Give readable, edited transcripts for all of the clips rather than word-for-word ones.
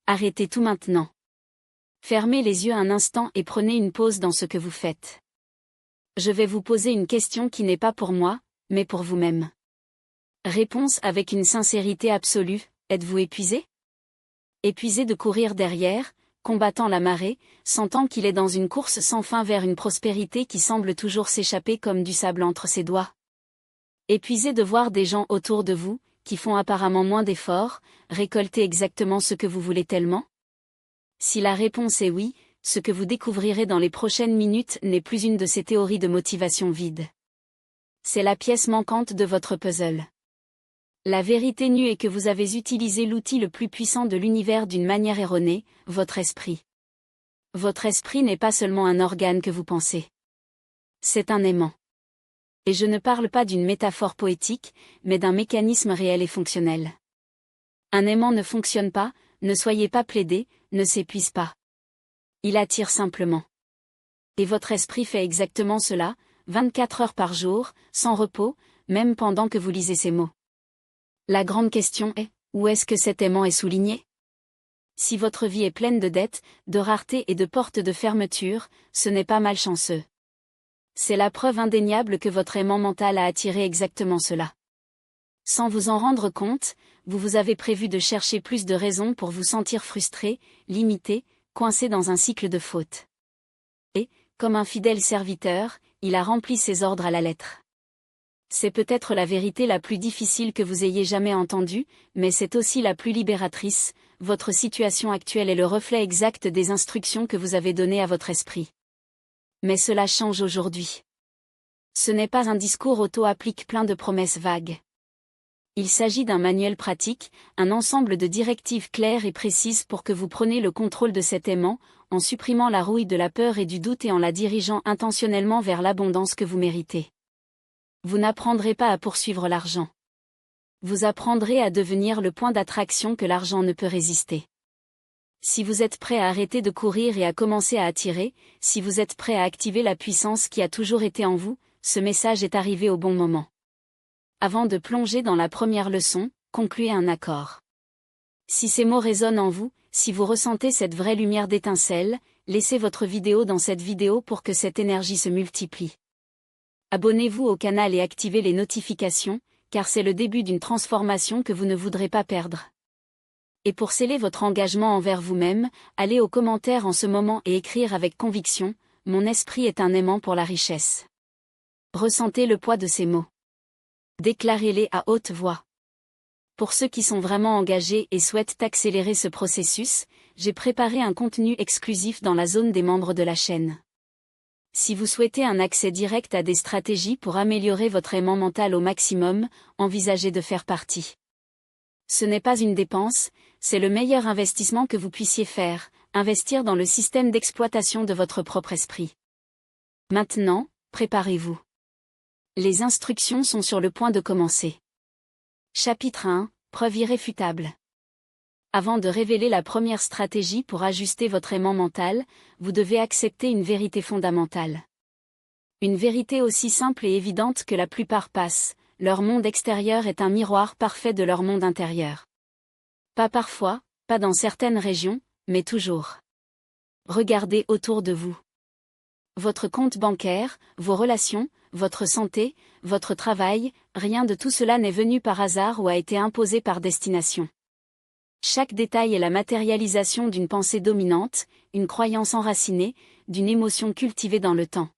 Arrêtez tout maintenant. Fermez les yeux un instant et prenez une pause dans ce que vous faites. Je vais vous poser une question qui n'est pas pour moi, mais pour vous-même. Réponse avec une sincérité absolue, êtes-vous épuisé? Épuisé de courir derrière, combattant la marée, sentant qu'il est dans une course sans fin vers une prospérité qui semble toujours s'échapper comme du sable entre ses doigts. Épuisé de voir des gens autour de vous, qui font apparemment moins d'efforts, récolter exactement ce que vous voulez tellement? Si la réponse est oui, ce que vous découvrirez dans les prochaines minutes n'est plus une de ces théories de motivation vide. C'est la pièce manquante de votre puzzle. La vérité nue est que vous avez utilisé l'outil le plus puissant de l'univers d'une manière erronée, votre esprit. Votre esprit n'est pas seulement un organe que vous pensez. C'est un aimant. Et je ne parle pas d'une métaphore poétique, mais d'un mécanisme réel et fonctionnel. Un aimant ne fonctionne pas, ne soyez pas plaidé, ne s'épuise pas. Il attire simplement. Et votre esprit fait exactement cela, 24 heures par jour, sans repos, même pendant que vous lisez ces mots. La grande question est, où est-ce que cet aimant est souligné? Si votre vie est pleine de dettes, de raretés et de portes de fermeture, ce n'est pas malchanceux. C'est la preuve indéniable que votre aimant mental a attiré exactement cela. Sans vous en rendre compte, vous vous avez prévu de chercher plus de raisons pour vous sentir frustré, limité, coincé dans un cycle de fautes. Et, comme un fidèle serviteur, il a rempli ses ordres à la lettre. C'est peut-être la vérité la plus difficile que vous ayez jamais entendue, mais c'est aussi la plus libératrice. Votre situation actuelle est le reflet exact des instructions que vous avez données à votre esprit. Mais cela change aujourd'hui. Ce n'est pas un discours auto-applique plein de promesses vagues. Il s'agit d'un manuel pratique, un ensemble de directives claires et précises pour que vous preniez le contrôle de cet aimant, en supprimant la rouille de la peur et du doute et en la dirigeant intentionnellement vers l'abondance que vous méritez. Vous n'apprendrez pas à poursuivre l'argent. Vous apprendrez à devenir le point d'attraction que l'argent ne peut résister. Si vous êtes prêt à arrêter de courir et à commencer à attirer, si vous êtes prêt à activer la puissance qui a toujours été en vous, ce message est arrivé au bon moment. Avant de plonger dans la première leçon, concluez un accord. Si ces mots résonnent en vous, si vous ressentez cette vraie lumière d'étincelle, laissez votre vidéo dans cette vidéo pour que cette énergie se multiplie. Abonnez-vous au canal et activez les notifications, car c'est le début d'une transformation que vous ne voudrez pas perdre. Et pour sceller votre engagement envers vous-même, allez aux commentaires en ce moment et écrire avec conviction, « Mon esprit est un aimant pour la richesse ». Ressentez le poids de ces mots. Déclarez-les à haute voix. Pour ceux qui sont vraiment engagés et souhaitent accélérer ce processus, j'ai préparé un contenu exclusif dans la zone des membres de la chaîne. Si vous souhaitez un accès direct à des stratégies pour améliorer votre aimant mental au maximum, envisagez de faire partie. Ce n'est pas une dépense, c'est le meilleur investissement que vous puissiez faire, investir dans le système d'exploitation de votre propre esprit. Maintenant, préparez-vous. Les instructions sont sur le point de commencer. Chapitre 1, preuve irréfutable. Avant de révéler la première stratégie pour ajuster votre aimant mental, vous devez accepter une vérité fondamentale. Une vérité aussi simple et évidente que la plupart passent, leur monde extérieur est un miroir parfait de leur monde intérieur. Pas parfois, pas dans certaines régions, mais toujours. Regardez autour de vous. Votre compte bancaire, vos relations, votre santé, votre travail, rien de tout cela n'est venu par hasard ou a été imposé par destination. Chaque détail est la matérialisation d'une pensée dominante, une croyance enracinée, d'une émotion cultivée dans le temps.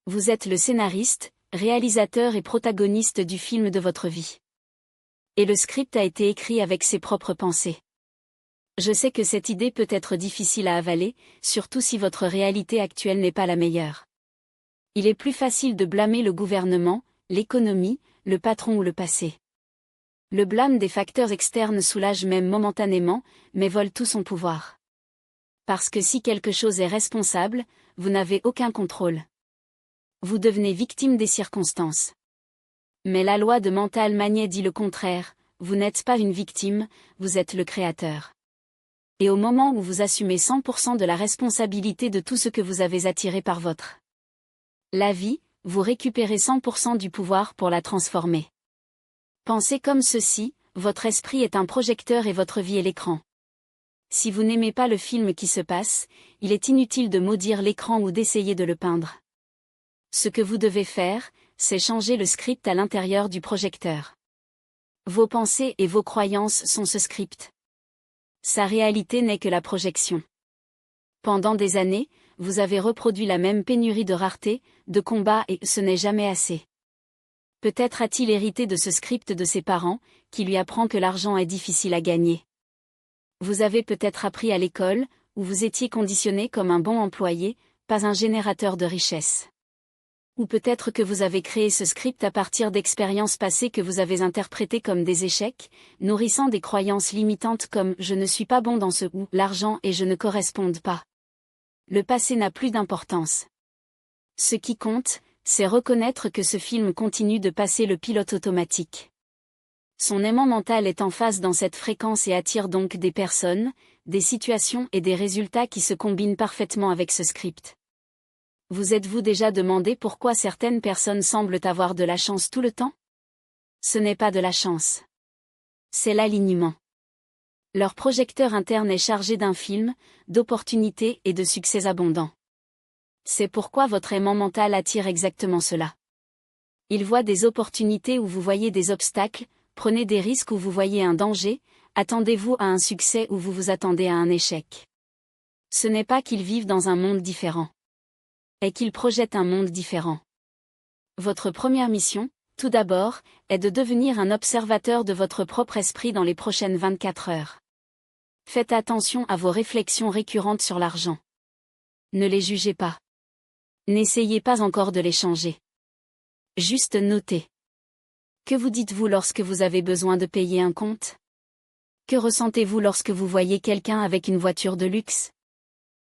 Vous êtes le scénariste, réalisateur et protagoniste du film de votre vie. Et le script a été écrit avec ses propres pensées. Je sais que cette idée peut être difficile à avaler, surtout si votre réalité actuelle n'est pas la meilleure. Il est plus facile de blâmer le gouvernement, l'économie, le patron ou le passé. Le blâme des facteurs externes soulage même momentanément, mais vole tout son pouvoir. Parce que si quelque chose est responsable, vous n'avez aucun contrôle. Vous devenez victime des circonstances. Mais la loi de Mental Magnet dit le contraire, vous n'êtes pas une victime, vous êtes le créateur. Et au moment où vous assumez 100% de la responsabilité de tout ce que vous avez attiré par votre la vie, vous récupérez 100% du pouvoir pour la transformer. Pensez comme ceci, votre esprit est un projecteur et votre vie est l'écran. Si vous n'aimez pas le film qui se passe, il est inutile de maudire l'écran ou d'essayer de le peindre. Ce que vous devez faire, c'est changer le script à l'intérieur du projecteur. Vos pensées et vos croyances sont ce script. Sa réalité n'est que la projection. Pendant des années, vous avez reproduit la même pénurie de rareté, de combat et ce n'est jamais assez. Peut-être a-t-il hérité de ce script de ses parents, qui lui apprend que l'argent est difficile à gagner. Vous avez peut-être appris à l'école, où vous étiez conditionné comme un bon employé, pas un générateur de richesse. Ou peut-être que vous avez créé ce script à partir d'expériences passées que vous avez interprétées comme des échecs, nourrissant des croyances limitantes comme « je ne suis pas bon dans ce » ou « l'argent et je ne correspondent pas ». Le passé n'a plus d'importance. Ce qui compte, c'est reconnaître que ce film continue de passer le pilote automatique. Son aimant mental est en phase dans cette fréquence et attire donc des personnes, des situations et des résultats qui se combinent parfaitement avec ce script. Vous êtes-vous déjà demandé pourquoi certaines personnes semblent avoir de la chance tout le temps? Ce n'est pas de la chance. C'est l'alignement. Leur projecteur interne est chargé d'un film, d'opportunités et de succès abondants. C'est pourquoi votre aimant mental attire exactement cela. Il voit des opportunités où vous voyez des obstacles, prenez des risques où vous voyez un danger, attendez-vous à un succès où vous vous attendez à un échec. Ce n'est pas qu'ils vivent dans un monde différent. Et qu'ils projettent un monde différent. Votre première mission, tout d'abord, est de devenir un observateur de votre propre esprit dans les prochaines 24 heures. Faites attention à vos réflexions récurrentes sur l'argent. Ne les jugez pas. N'essayez pas encore de les changer. Juste notez. Que vous dites-vous lorsque vous avez besoin de payer un compte? Que ressentez-vous lorsque vous voyez quelqu'un avec une voiture de luxe?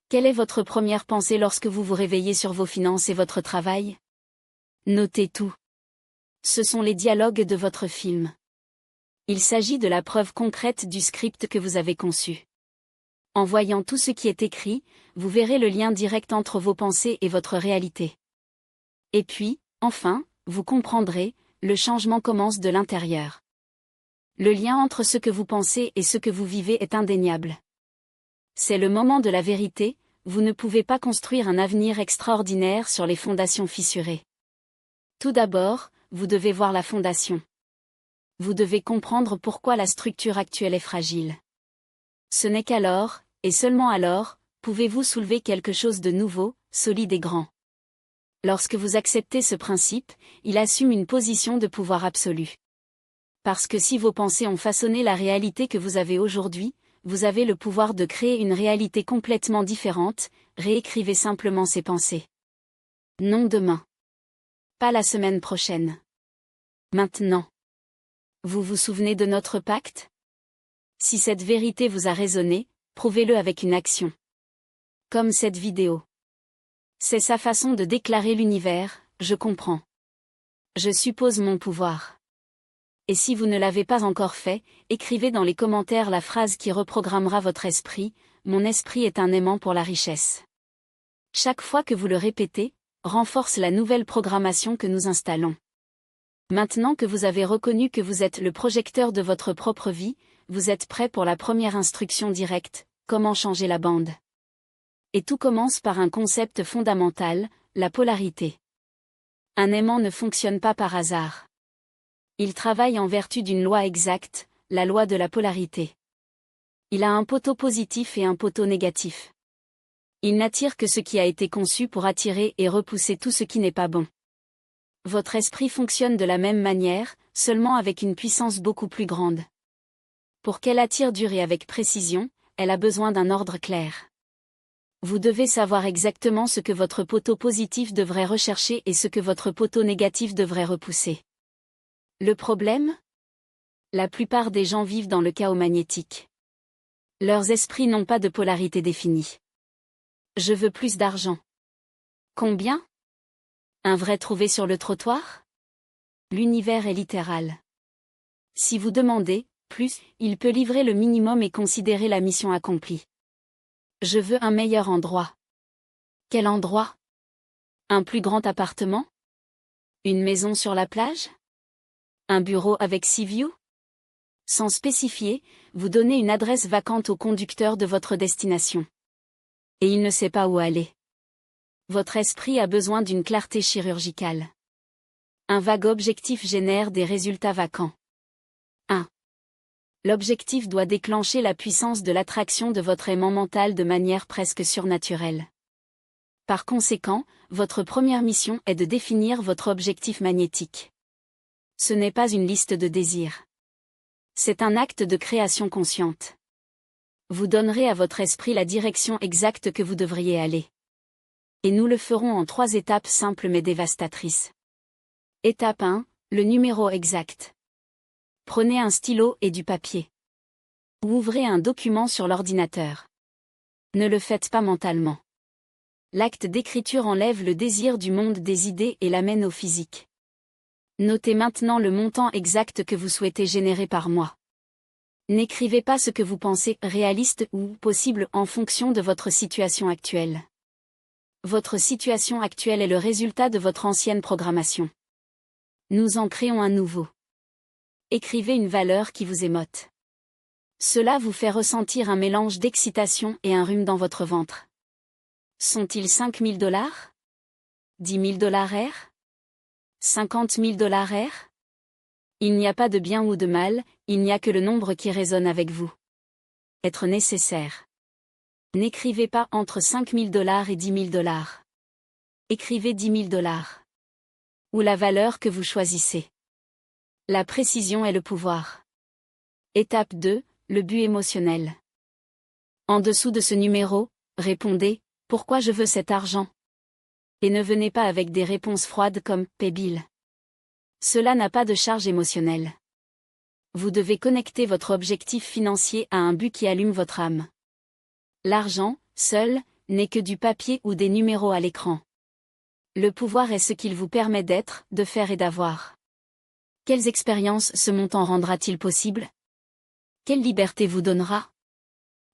Quelle est votre première pensée lorsque vous vous réveillez sur vos finances et votre travail? Notez tout. Ce sont les dialogues de votre film. Il s'agit de la preuve concrète du script que vous avez conçu. En voyant tout ce qui est écrit, vous verrez le lien direct entre vos pensées et votre réalité. Et puis, enfin, vous comprendrez, le changement commence de l'intérieur. Le lien entre ce que vous pensez et ce que vous vivez est indéniable. C'est le moment de la vérité, vous ne pouvez pas construire un avenir extraordinaire sur les fondations fissurées. Tout d'abord, vous devez voir la fondation. Vous devez comprendre pourquoi la structure actuelle est fragile. Ce n'est qu'alors, et seulement alors, pouvez-vous soulever quelque chose de nouveau, solide et grand. Lorsque vous acceptez ce principe, il assume une position de pouvoir absolu. Parce que si vos pensées ont façonné la réalité que vous avez aujourd'hui, vous avez le pouvoir de créer une réalité complètement différente, réécrivez simplement ces pensées. Non demain. Pas la semaine prochaine. Maintenant. Vous vous souvenez de notre pacte? Si cette vérité vous a résonné, prouvez-le avec une action. Comme cette vidéo. C'est sa façon de déclarer l'univers, je comprends. Je suppose mon pouvoir. Et si vous ne l'avez pas encore fait, écrivez dans les commentaires la phrase qui reprogrammera votre esprit, mon esprit est un aimant pour la richesse. Chaque fois que vous le répétez, renforce la nouvelle programmation que nous installons. Maintenant que vous avez reconnu que vous êtes le projecteur de votre propre vie, vous êtes prêt pour la première instruction directe, comment changer la bande. Et tout commence par un concept fondamental, la polarité. Un aimant ne fonctionne pas par hasard. Il travaille en vertu d'une loi exacte, la loi de la polarité. Il a un poteau positif et un poteau négatif. Il n'attire que ce qui a été conçu pour attirer et repousser tout ce qui n'est pas bon. Votre esprit fonctionne de la même manière, seulement avec une puissance beaucoup plus grande. Pour qu'elle attire dur et avec précision, elle a besoin d'un ordre clair. Vous devez savoir exactement ce que votre poteau positif devrait rechercher et ce que votre poteau négatif devrait repousser. Le problème? La plupart des gens vivent dans le chaos magnétique. Leurs esprits n'ont pas de polarité définie. Je veux plus d'argent. Combien? Un vrai trouvé sur le trottoir? L'univers est littéral. Si vous demandez plus, il peut livrer le minimum et considérer la mission accomplie. Je veux un meilleur endroit. Quel endroit? Un plus grand appartement? Une maison sur la plage? Un bureau avec sea view? Sans spécifier, vous donnez une adresse vacante au conducteur de votre destination. Et il ne sait pas où aller. Votre esprit a besoin d'une clarté chirurgicale. Un vague objectif génère des résultats vacants. 1. L'objectif doit déclencher la puissance de l'attraction de votre aimant mental de manière presque surnaturelle. Par conséquent, votre première mission est de définir votre objectif magnétique. Ce n'est pas une liste de désirs. C'est un acte de création consciente. Vous donnerez à votre esprit la direction exacte que vous devriez aller. Et nous le ferons en 3 étapes simples mais dévastatrices. Étape 1, le numéro exact. Prenez un stylo et du papier. Ou ouvrez un document sur l'ordinateur. Ne le faites pas mentalement. L'acte d'écriture enlève le désir du monde des idées et l'amène au physique. Notez maintenant le montant exact que vous souhaitez générer par mois. N'écrivez pas ce que vous pensez réaliste ou possible en fonction de votre situation actuelle. Votre situation actuelle est le résultat de votre ancienne programmation. Nous en créons un nouveau. Écrivez une valeur qui vous émote. Cela vous fait ressentir un mélange d'excitation et un rhume dans votre ventre. Sont-ils 5 000 $? 10 000 $? 50 000 $? Il n'y a pas de bien ou de mal, il n'y a que le nombre qui résonne avec vous. Être nécessaire. N'écrivez pas entre 5 000 $ et 10 000 $. Écrivez 10 000 $. Ou la valeur que vous choisissez. La précision est le pouvoir. Étape 2, le but émotionnel. En dessous de ce numéro, répondez « Pourquoi je veux cet argent ?» Et ne venez pas avec des réponses froides comme « Paie Bill ». Cela n'a pas de charge émotionnelle. Vous devez connecter votre objectif financier à un but qui allume votre âme. L'argent, seul, n'est que du papier ou des numéros à l'écran. Le pouvoir est ce qu'il vous permet d'être, de faire et d'avoir. Quelles expériences ce montant rendra-t-il possible? Quelle liberté vous donnera?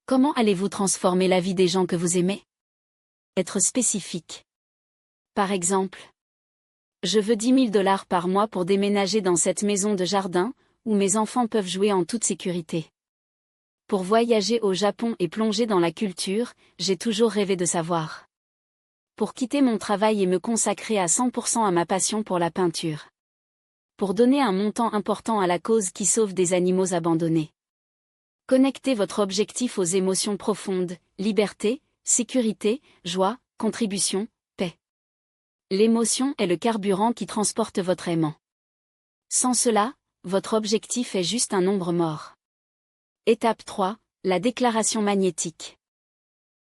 Comment allez-vous transformer la vie des gens que vous aimez? Être spécifique. Par exemple, je veux 10 000 $ par mois pour déménager dans cette maison de jardin, où mes enfants peuvent jouer en toute sécurité. Pour voyager au Japon et plonger dans la culture, j'ai toujours rêvé de savoir. Pour quitter mon travail et me consacrer à 100% à ma passion pour la peinture. Pour donner un montant important à la cause qui sauve des animaux abandonnés. Connectez votre objectif aux émotions profondes, liberté, sécurité, joie, contribution, paix. L'émotion est le carburant qui transporte votre aimant. Sans cela, votre objectif est juste un nombre mort. Étape 3, la déclaration magnétique.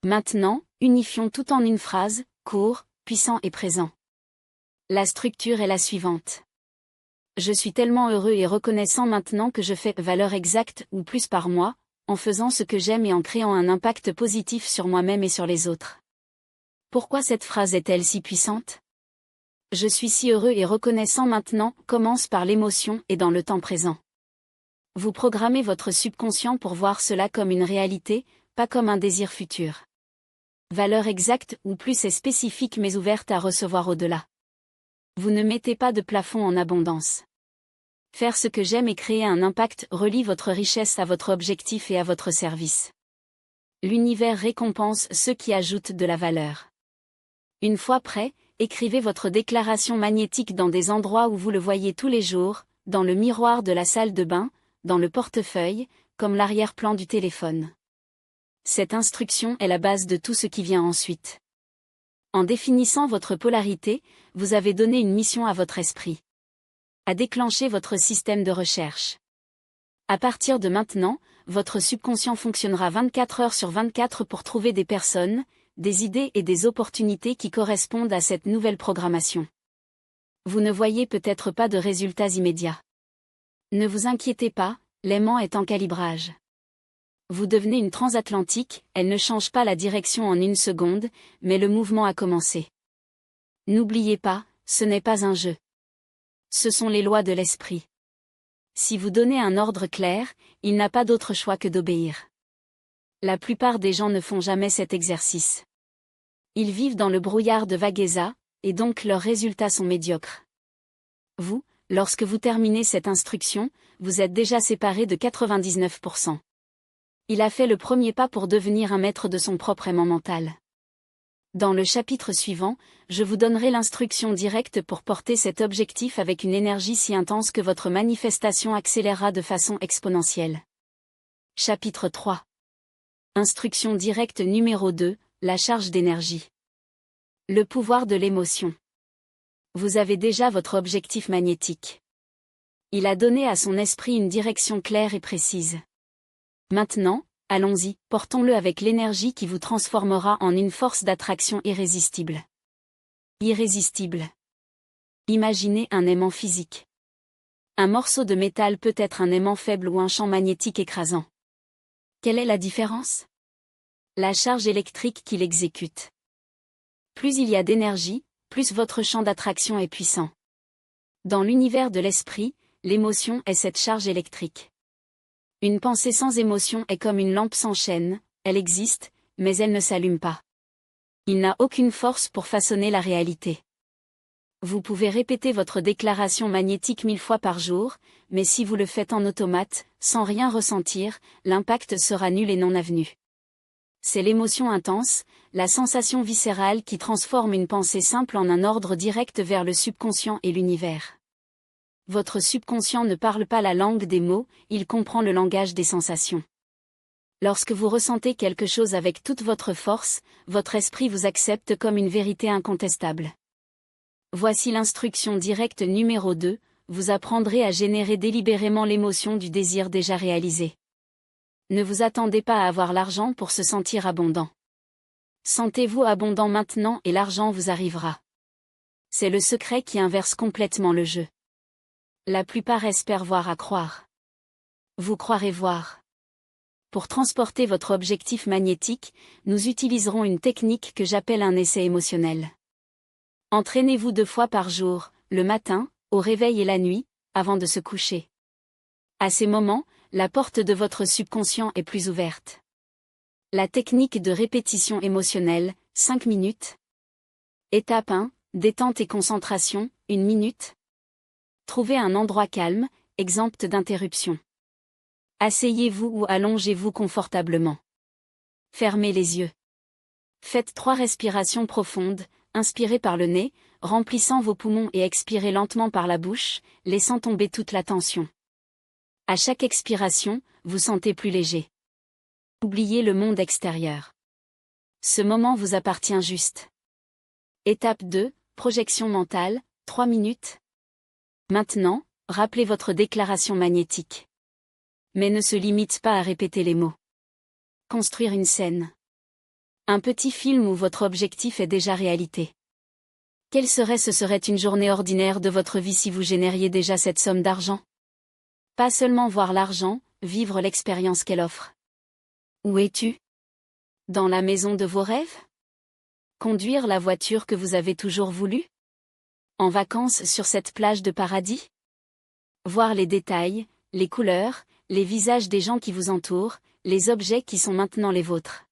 Maintenant, unifions tout en une phrase, court, puissant et présent. La structure est la suivante. Je suis tellement heureux et reconnaissant maintenant que je fais valeur exacte ou plus par mois, en faisant ce que j'aime et en créant un impact positif sur moi-même et sur les autres. Pourquoi cette phrase est-elle si puissante? Je suis si heureux et reconnaissant maintenant commence par l'émotion et dans le temps présent. Vous programmez votre subconscient pour voir cela comme une réalité, pas comme un désir futur. Valeur exacte ou plus est spécifique mais ouverte à recevoir au-delà. Vous ne mettez pas de plafond en abondance. Faire ce que j'aime et créer un impact relie votre richesse à votre objectif et à votre service. L'univers récompense ceux qui ajoutent de la valeur. Une fois prêt, écrivez votre déclaration magnétique dans des endroits où vous le voyez tous les jours, dans le miroir de la salle de bain, dans le portefeuille, comme l'arrière-plan du téléphone. Cette instruction est la base de tout ce qui vient ensuite. En définissant votre polarité, vous avez donné une mission à votre esprit. À déclencher votre système de recherche. À partir de maintenant, votre subconscient fonctionnera 24 heures sur 24 pour trouver des personnes, des idées et des opportunités qui correspondent à cette nouvelle programmation. Vous ne voyez peut-être pas de résultats immédiats. Ne vous inquiétez pas, l'aimant est en calibrage. Vous devenez une transatlantique, elle ne change pas la direction en une seconde, mais le mouvement a commencé. N'oubliez pas, ce n'est pas un jeu. Ce sont les lois de l'esprit. Si vous donnez un ordre clair, il n'a pas d'autre choix que d'obéir. La plupart des gens ne font jamais cet exercice. Ils vivent dans le brouillard de Vagheza, et donc leurs résultats sont médiocres. Vous, Lorsque vous terminez cette instruction, vous êtes déjà séparé de 99%. Il a fait le premier pas pour devenir un maître de son propre aimant mental. Dans le chapitre suivant, je vous donnerai l'instruction directe pour porter cet objectif avec une énergie si intense que votre manifestation accélérera de façon exponentielle. Chapitre 3. Instruction directe numéro 2, la charge d'énergie. Le pouvoir de l'émotion. Vous avez déjà votre objectif magnétique. Il a donné à son esprit une direction claire et précise. Maintenant, allons-y, portons-le avec l'énergie qui vous transformera en une force d'attraction irrésistible. Irrésistible. Imaginez un aimant physique. Un morceau de métal peut être un aimant faible ou un champ magnétique écrasant. Quelle est la différence? La charge électrique qu'il exécute. Plus il y a d'énergie, plus votre champ d'attraction est puissant. Dans l'univers de l'esprit, l'émotion est cette charge électrique. Une pensée sans émotion est comme une lampe sans chaîne, elle existe, mais elle ne s'allume pas. Il n'a aucune force pour façonner la réalité. Vous pouvez répéter votre déclaration magnétique 1000 fois par jour, mais si vous le faites en automate, sans rien ressentir, l'impact sera nul et non avenu. C'est l'émotion intense, la sensation viscérale qui transforme une pensée simple en un ordre direct vers le subconscient et l'univers. Votre subconscient ne parle pas la langue des mots, il comprend le langage des sensations. Lorsque vous ressentez quelque chose avec toute votre force, votre esprit vous accepte comme une vérité incontestable. Voici l'instruction directe numéro 2, vous apprendrez à générer délibérément l'émotion du désir déjà réalisé. Ne vous attendez pas à avoir l'argent pour se sentir abondant. Sentez-vous abondant maintenant et l'argent vous arrivera. C'est le secret qui inverse complètement le jeu. La plupart espèrent voir à croire. Vous croirez voir. Pour transporter votre objectif magnétique, nous utiliserons une technique que j'appelle un essai émotionnel. Entraînez-vous 2 fois par jour, le matin, au réveil et la nuit, avant de se coucher. À ces moments, la porte de votre subconscient est plus ouverte. La technique de répétition émotionnelle, 5 minutes. Étape 1, détente et concentration, 1 minute. Trouvez un endroit calme, exempt d'interruption. Asseyez-vous ou allongez-vous confortablement. Fermez les yeux. Faites 3 respirations profondes, inspirez par le nez, remplissant vos poumons et expirez lentement par la bouche, laissant tomber toute la tension. À chaque expiration, vous sentez plus léger. Oubliez le monde extérieur. Ce moment vous appartient juste. Étape 2, projection mentale, 3 minutes. Maintenant, rappelez votre déclaration magnétique. Mais ne se limite pas à répéter les mots. Construire une scène. Un petit film où votre objectif est déjà réalité. Quelle serait une journée ordinaire de votre vie si vous génériez déjà cette somme d'argent? Pas seulement voir l'argent, vivre l'expérience qu'elle offre. Où es-tu? Dans la maison de vos rêves? Conduire la voiture que vous avez toujours voulu? En vacances sur cette plage de paradis? Voir les détails, les couleurs, les visages des gens qui vous entourent, les objets qui sont maintenant les vôtres.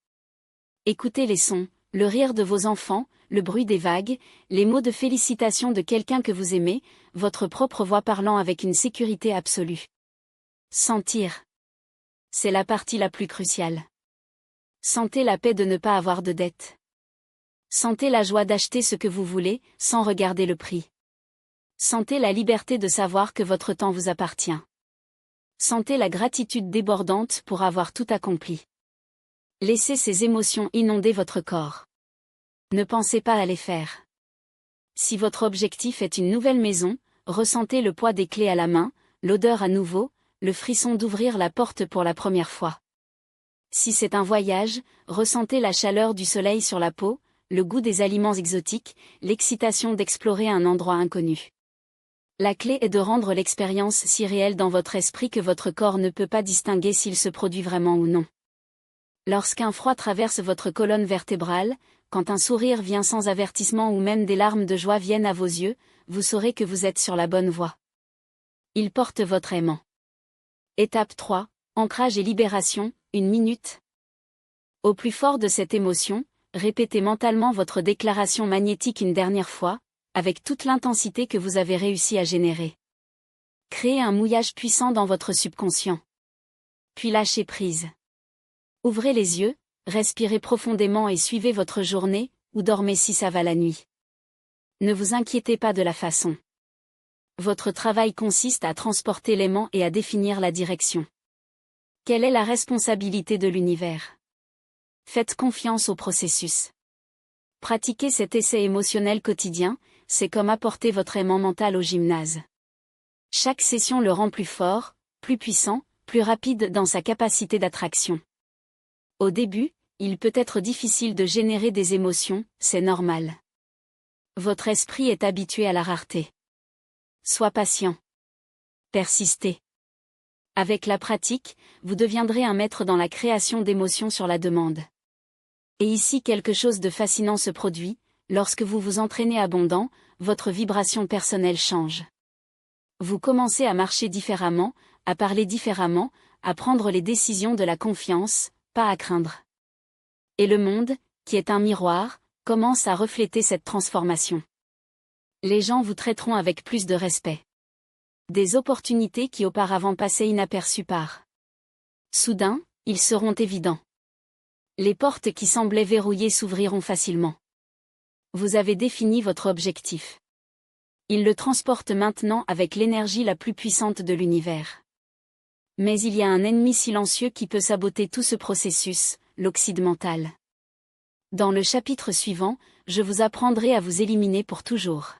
Écoutez les sons, le rire de vos enfants, le bruit des vagues, les mots de félicitations de quelqu'un que vous aimez, votre propre voix parlant avec une sécurité absolue. Sentir. C'est la partie la plus cruciale. Sentez la paix de ne pas avoir de dette. Sentez la joie d'acheter ce que vous voulez, sans regarder le prix. Sentez la liberté de savoir que votre temps vous appartient. Sentez la gratitude débordante pour avoir tout accompli. Laissez ces émotions inonder votre corps. Ne pensez pas à les faire. Si votre objectif est une nouvelle maison, ressentez le poids des clés à la main, l'odeur à nouveau, le frisson d'ouvrir la porte pour la première fois. Si c'est un voyage, ressentez la chaleur du soleil sur la peau, le goût des aliments exotiques, l'excitation d'explorer un endroit inconnu. La clé est de rendre l'expérience si réelle dans votre esprit que votre corps ne peut pas distinguer s'il se produit vraiment ou non. Lorsqu'un froid traverse votre colonne vertébrale, quand un sourire vient sans avertissement ou même des larmes de joie viennent à vos yeux, vous saurez que vous êtes sur la bonne voie. Il porte votre aimant. Étape 3, ancrage et libération, 1 minute. Au plus fort de cette émotion, répétez mentalement votre déclaration magnétique une dernière fois, avec toute l'intensité que vous avez réussi à générer. Créez un mouillage puissant dans votre subconscient. Puis lâchez prise. Ouvrez les yeux, respirez profondément et suivez votre journée, ou dormez si ça va la nuit. Ne vous inquiétez pas de la façon. Votre travail consiste à transporter l'aimant et à définir la direction. Quelle est la responsabilité de l'univers? Faites confiance au processus. Pratiquer cet essai émotionnel quotidien, c'est comme apporter votre aimant mental au gymnase. Chaque session le rend plus fort, plus puissant, plus rapide dans sa capacité d'attraction. Au début, il peut être difficile de générer des émotions, c'est normal. Votre esprit est habitué à la rareté. Sois patient. Persistez. Avec la pratique, vous deviendrez un maître dans la création d'émotions sur la demande. Et ici quelque chose de fascinant se produit, lorsque vous vous entraînez abondant, votre vibration personnelle change. Vous commencez à marcher différemment, à parler différemment, à prendre les décisions de la confiance, pas à craindre. Et le monde, qui est un miroir, commence à refléter cette transformation. Les gens vous traiteront avec plus de respect. Des opportunités qui auparavant passaient inaperçues par. Soudain, ils seront évidents. Les portes qui semblaient verrouillées s'ouvriront facilement. Vous avez défini votre objectif. Il le transporte maintenant avec l'énergie la plus puissante de l'univers. Mais il y a un ennemi silencieux qui peut saboter tout ce processus, l'oxyde mental. Dans le chapitre suivant, je vous apprendrai à vous éliminer pour toujours.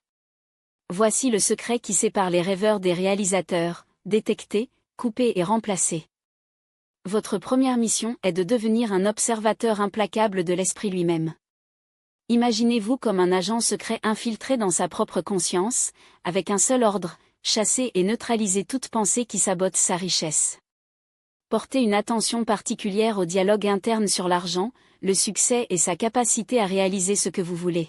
Voici le secret qui sépare les rêveurs des réalisateurs, détecter, couper et remplacer. Votre première mission est de devenir un observateur implacable de l'esprit lui-même. Imaginez-vous comme un agent secret infiltré dans sa propre conscience, avec un seul ordre, chasser et neutraliser toute pensée qui sabote sa richesse. Portez une attention particulière au dialogue interne sur l'argent, le succès et sa capacité à réaliser ce que vous voulez.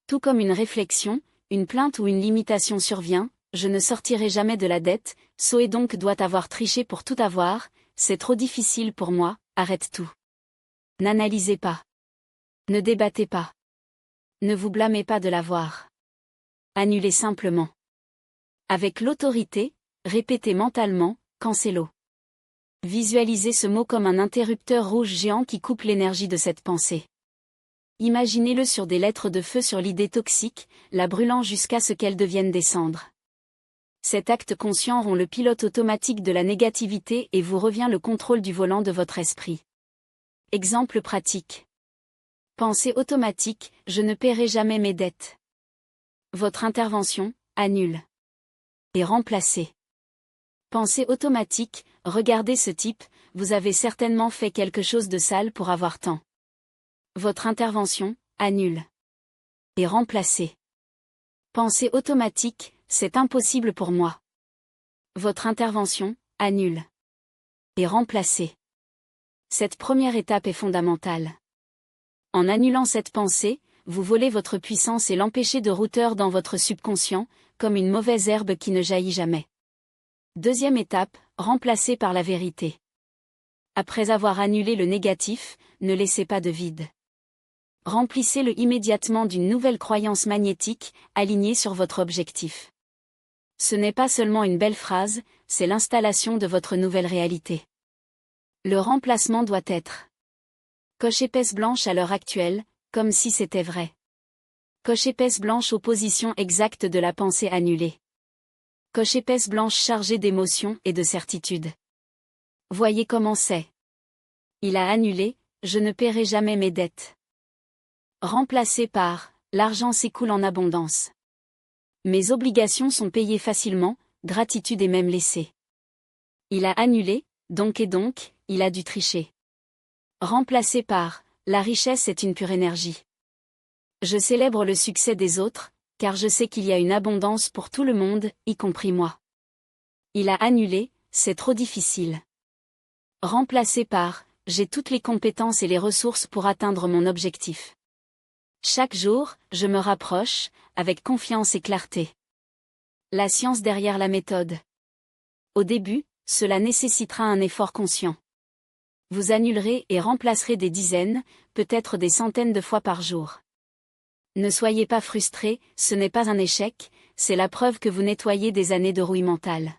Tout comme une réflexion, une plainte ou une limitation survient, je ne sortirai jamais de la dette, Zoé donc doit avoir triché pour tout avoir, c'est trop difficile pour moi, arrête tout. N'analysez pas. Ne débattez pas. Ne vous blâmez pas de l'avoir. Annulez simplement. Avec l'autorité, répétez mentalement, cancelo. Visualisez ce mot comme un interrupteur rouge géant qui coupe l'énergie de cette pensée. Imaginez-le sur des lettres de feu sur l'idée toxique, la brûlant jusqu'à ce qu'elle devienne des cendres. Cet acte conscient rend le pilote automatique de la négativité et vous revient le contrôle du volant de votre esprit. Exemple pratique. Pensée automatique, je ne paierai jamais mes dettes. Votre intervention, annule. Et remplacez. Pensée automatique, regardez ce type, vous avez certainement fait quelque chose de sale pour avoir tant. Votre intervention, annule. Et remplacez. Pensée automatique, c'est impossible pour moi. Votre intervention, annule. Et remplacez. Cette première étape est fondamentale. En annulant cette pensée, vous volez votre puissance et l'empêchez de routeur dans votre subconscient, comme une mauvaise herbe qui ne jaillit jamais. Deuxième étape, remplacez par la vérité. Après avoir annulé le négatif, ne laissez pas de vide. Remplissez-le immédiatement d'une nouvelle croyance magnétique, alignée sur votre objectif. Ce n'est pas seulement une belle phrase, c'est l'installation de votre nouvelle réalité. Le remplacement doit être coche épaisse blanche à l'heure actuelle, comme si c'était vrai. Coche épaisse blanche opposition exacte de la pensée annulée. Coche épaisse blanche chargée d'émotions et de certitude. Voyez comment c'est. Il a annulé, je ne paierai jamais mes dettes. Remplacé par, l'argent s'écoule en abondance. Mes obligations sont payées facilement, gratitude est même laissée. Il a annulé, donc il a dû tricher. Remplacé par, la richesse est une pure énergie. Je célèbre le succès des autres, car je sais qu'il y a une abondance pour tout le monde, y compris moi. Il a annulé, c'est trop difficile. Remplacé par, j'ai toutes les compétences et les ressources pour atteindre mon objectif. Chaque jour, je me rapproche, avec confiance et clarté. La science derrière la méthode. Au début, cela nécessitera un effort conscient. Vous annulerez et remplacerez des dizaines, peut-être des centaines de fois par jour. Ne soyez pas frustrés, ce n'est pas un échec, c'est la preuve que vous nettoyez des années de rouille mentale.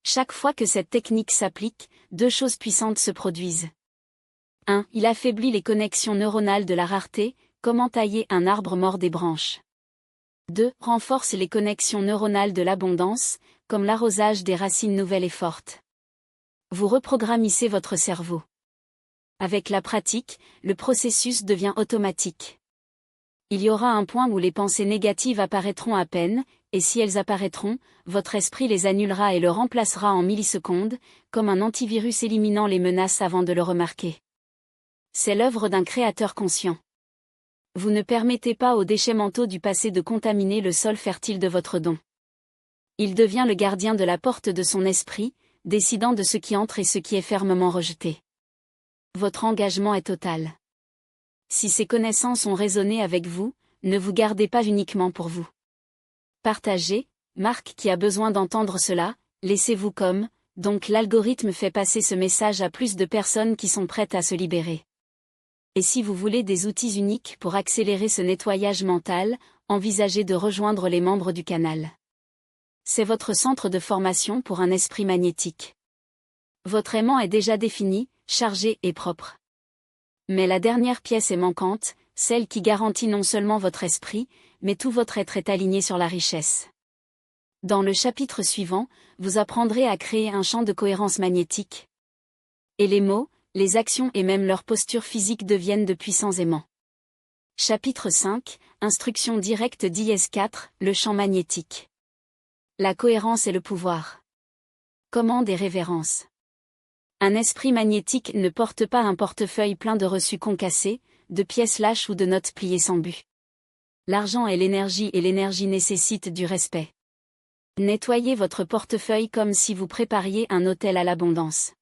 Chaque fois que cette technique s'applique, deux choses puissantes se produisent. 1. Il affaiblit les connexions neuronales de la rareté, comment tailler un arbre mort des branches. 2. Renforce les connexions neuronales de l'abondance, comme l'arrosage des racines nouvelles et fortes. Vous reprogrammissez votre cerveau. Avec la pratique, le processus devient automatique. Il y aura un point où les pensées négatives apparaîtront à peine, et si elles apparaîtront, votre esprit les annulera et le remplacera en millisecondes, comme un antivirus éliminant les menaces avant de le remarquer. C'est l'œuvre d'un créateur conscient. Vous ne permettez pas aux déchets mentaux du passé de contaminer le sol fertile de votre don. Il devient le gardien de la porte de son esprit, décidant de ce qui entre et ce qui est fermement rejeté. Votre engagement est total. Si ces connaissances ont résonné avec vous, ne vous gardez pas uniquement pour vous. Partagez, Marc qui a besoin d'entendre cela, laissez-vous comme, donc l'algorithme fait passer ce message à plus de personnes qui sont prêtes à se libérer. Et si vous voulez des outils uniques pour accélérer ce nettoyage mental, envisagez de rejoindre les membres du canal. C'est votre centre de formation pour un esprit magnétique. Votre aimant est déjà défini, chargé et propre. Mais la dernière pièce est manquante, celle qui garantit non seulement votre esprit, mais tout votre être est aligné sur la richesse. Dans le chapitre suivant, vous apprendrez à créer un champ de cohérence magnétique. Et les mots, les actions et même leur posture physique deviennent de puissants aimants. Chapitre 5, Instruction directe d'IS4, le champ magnétique. La cohérence et le pouvoir. Commande et révérence. Un esprit magnétique ne porte pas un portefeuille plein de reçus concassés, de pièces lâches ou de notes pliées sans but. L'argent est l'énergie et l'énergie nécessite du respect. Nettoyez votre portefeuille comme si vous prépariez un hôtel à l'abondance.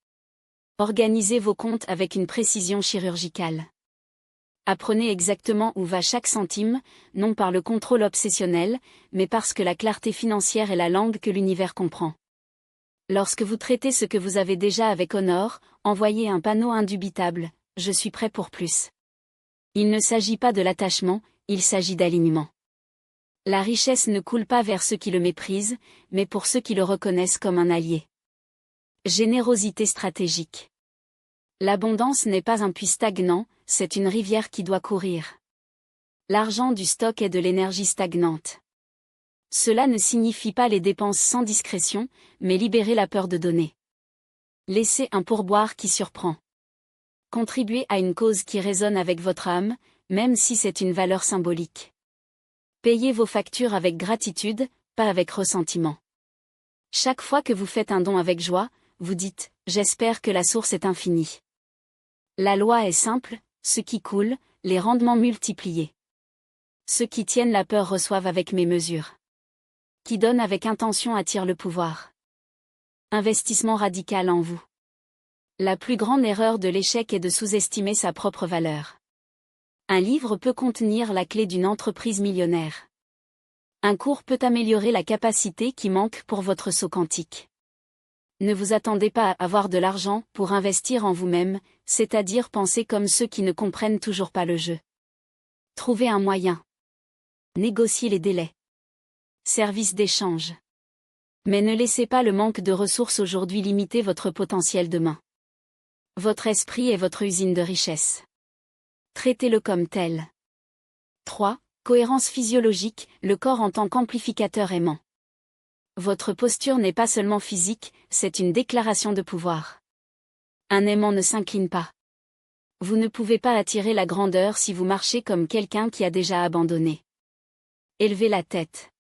Organisez vos comptes avec une précision chirurgicale. Apprenez exactement où va chaque centime, non par le contrôle obsessionnel, mais parce que la clarté financière est la langue que l'univers comprend. Lorsque vous traitez ce que vous avez déjà avec honneur, envoyez un panneau indubitable, je suis prêt pour plus. Il ne s'agit pas de l'attachement, il s'agit d'alignement. La richesse ne coule pas vers ceux qui le méprisent, mais pour ceux qui le reconnaissent comme un allié. Générosité stratégique. L'abondance n'est pas un puits stagnant, c'est une rivière qui doit courir. L'argent du stock est de l'énergie stagnante. Cela ne signifie pas les dépenses sans discrétion, mais libérer la peur de donner. Laissez un pourboire qui surprend. Contribuez à une cause qui résonne avec votre âme, même si c'est une valeur symbolique. Payez vos factures avec gratitude, pas avec ressentiment. Chaque fois que vous faites un don avec joie, vous dites « J'espère que la source est infinie ». La loi est simple, ce qui coule, les rendements multipliés. Ceux qui tiennent la peur reçoivent avec mes mesures. Qui donne avec intention attire le pouvoir. Investissement radical en vous. La plus grande erreur de l'échec est de sous-estimer sa propre valeur. Un livre peut contenir la clé d'une entreprise millionnaire. Un cours peut améliorer la capacité qui manque pour votre saut quantique. Ne vous attendez pas à avoir de l'argent pour investir en vous-même, c'est-à-dire penser comme ceux qui ne comprennent toujours pas le jeu. Trouvez un moyen. Négociez les délais. Service d'échange. Mais ne laissez pas le manque de ressources aujourd'hui limiter votre potentiel demain. Votre esprit est votre usine de richesse. Traitez-le comme tel. 3. Cohérence physiologique, le corps en tant qu'amplificateur aimant. Votre posture n'est pas seulement physique, c'est une déclaration de pouvoir. Un aimant ne s'incline pas. Vous ne pouvez pas attirer la grandeur si vous marchez comme quelqu'un qui a déjà abandonné. Élevez la tête.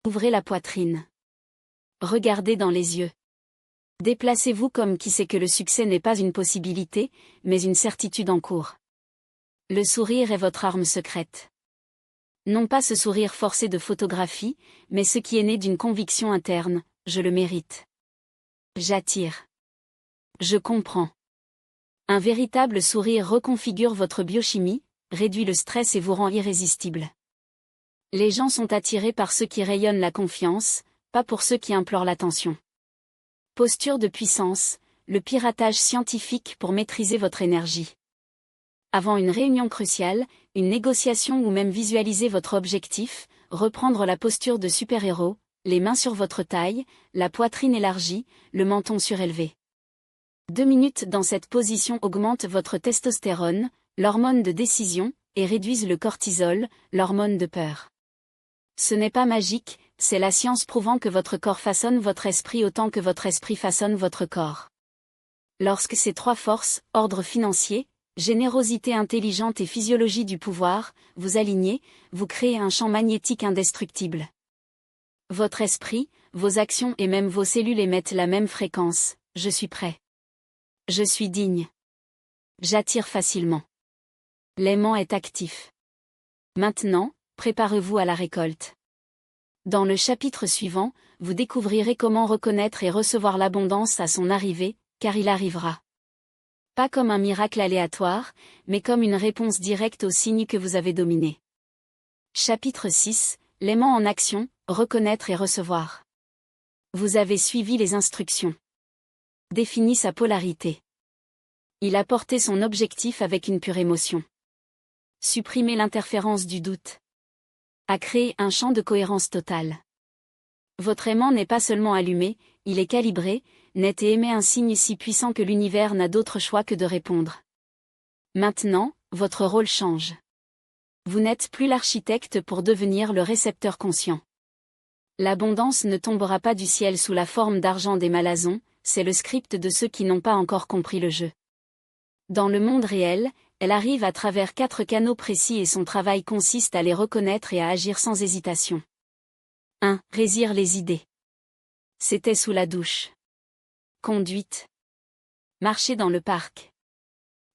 Ouvrez la poitrine. Regardez dans les yeux. Déplacez-vous comme qui sait que le succès n'est pas une possibilité, mais une certitude en cours. Le sourire est votre arme secrète. Non pas ce sourire forcé de photographie, mais ce qui est né d'une conviction interne, je le mérite. J'attire. Je comprends. Un véritable sourire reconfigure votre biochimie, réduit le stress et vous rend irrésistible. Les gens sont attirés par ceux qui rayonnent la confiance, pas pour ceux qui implorent l'attention. Posture de puissance, le piratage scientifique pour maîtriser votre énergie. Avant une réunion cruciale, une négociation ou même visualiser votre objectif, reprendre la posture de super-héros, les mains sur votre taille, la poitrine élargie, le menton surélevé. 2 minutes dans cette position augmentent votre testostérone, l'hormone de décision, et réduisent le cortisol, l'hormone de peur. Ce n'est pas magique, c'est la science prouvant que votre corps façonne votre esprit autant que votre esprit façonne votre corps. Lorsque ces 3 forces, ordre financier, générosité intelligente et physiologie du pouvoir, vous alignez, vous créez un champ magnétique indestructible. Votre esprit, vos actions et même vos cellules émettent la même fréquence. Je suis prêt. Je suis digne. J'attire facilement. L'aimant est actif. Maintenant, préparez-vous à la récolte. Dans le chapitre suivant, vous découvrirez comment reconnaître et recevoir l'abondance à son arrivée, car il arrivera. Pas comme un miracle aléatoire, mais comme une réponse directe aux signes que vous avez dominés. Chapitre 6, l'aimant en action, reconnaître et recevoir. Vous avez suivi les instructions. Définit sa polarité. Il a porté son objectif avec une pure émotion. Supprimer l'interférence du doute. A créé un champ de cohérence totale. Votre aimant n'est pas seulement allumé, il est calibré, net et émet un signe si puissant que l'univers n'a d'autre choix que de répondre. Maintenant, votre rôle change. Vous n'êtes plus l'architecte pour devenir le récepteur conscient. L'abondance ne tombera pas du ciel sous la forme d'argent des Malazons, c'est le script de ceux qui n'ont pas encore compris le jeu. Dans le monde réel, elle arrive à travers 4 canaux précis et son travail consiste à les reconnaître et à agir sans hésitation. 1. Résire les idées. C'était sous la douche. Conduite. Marcher dans le parc.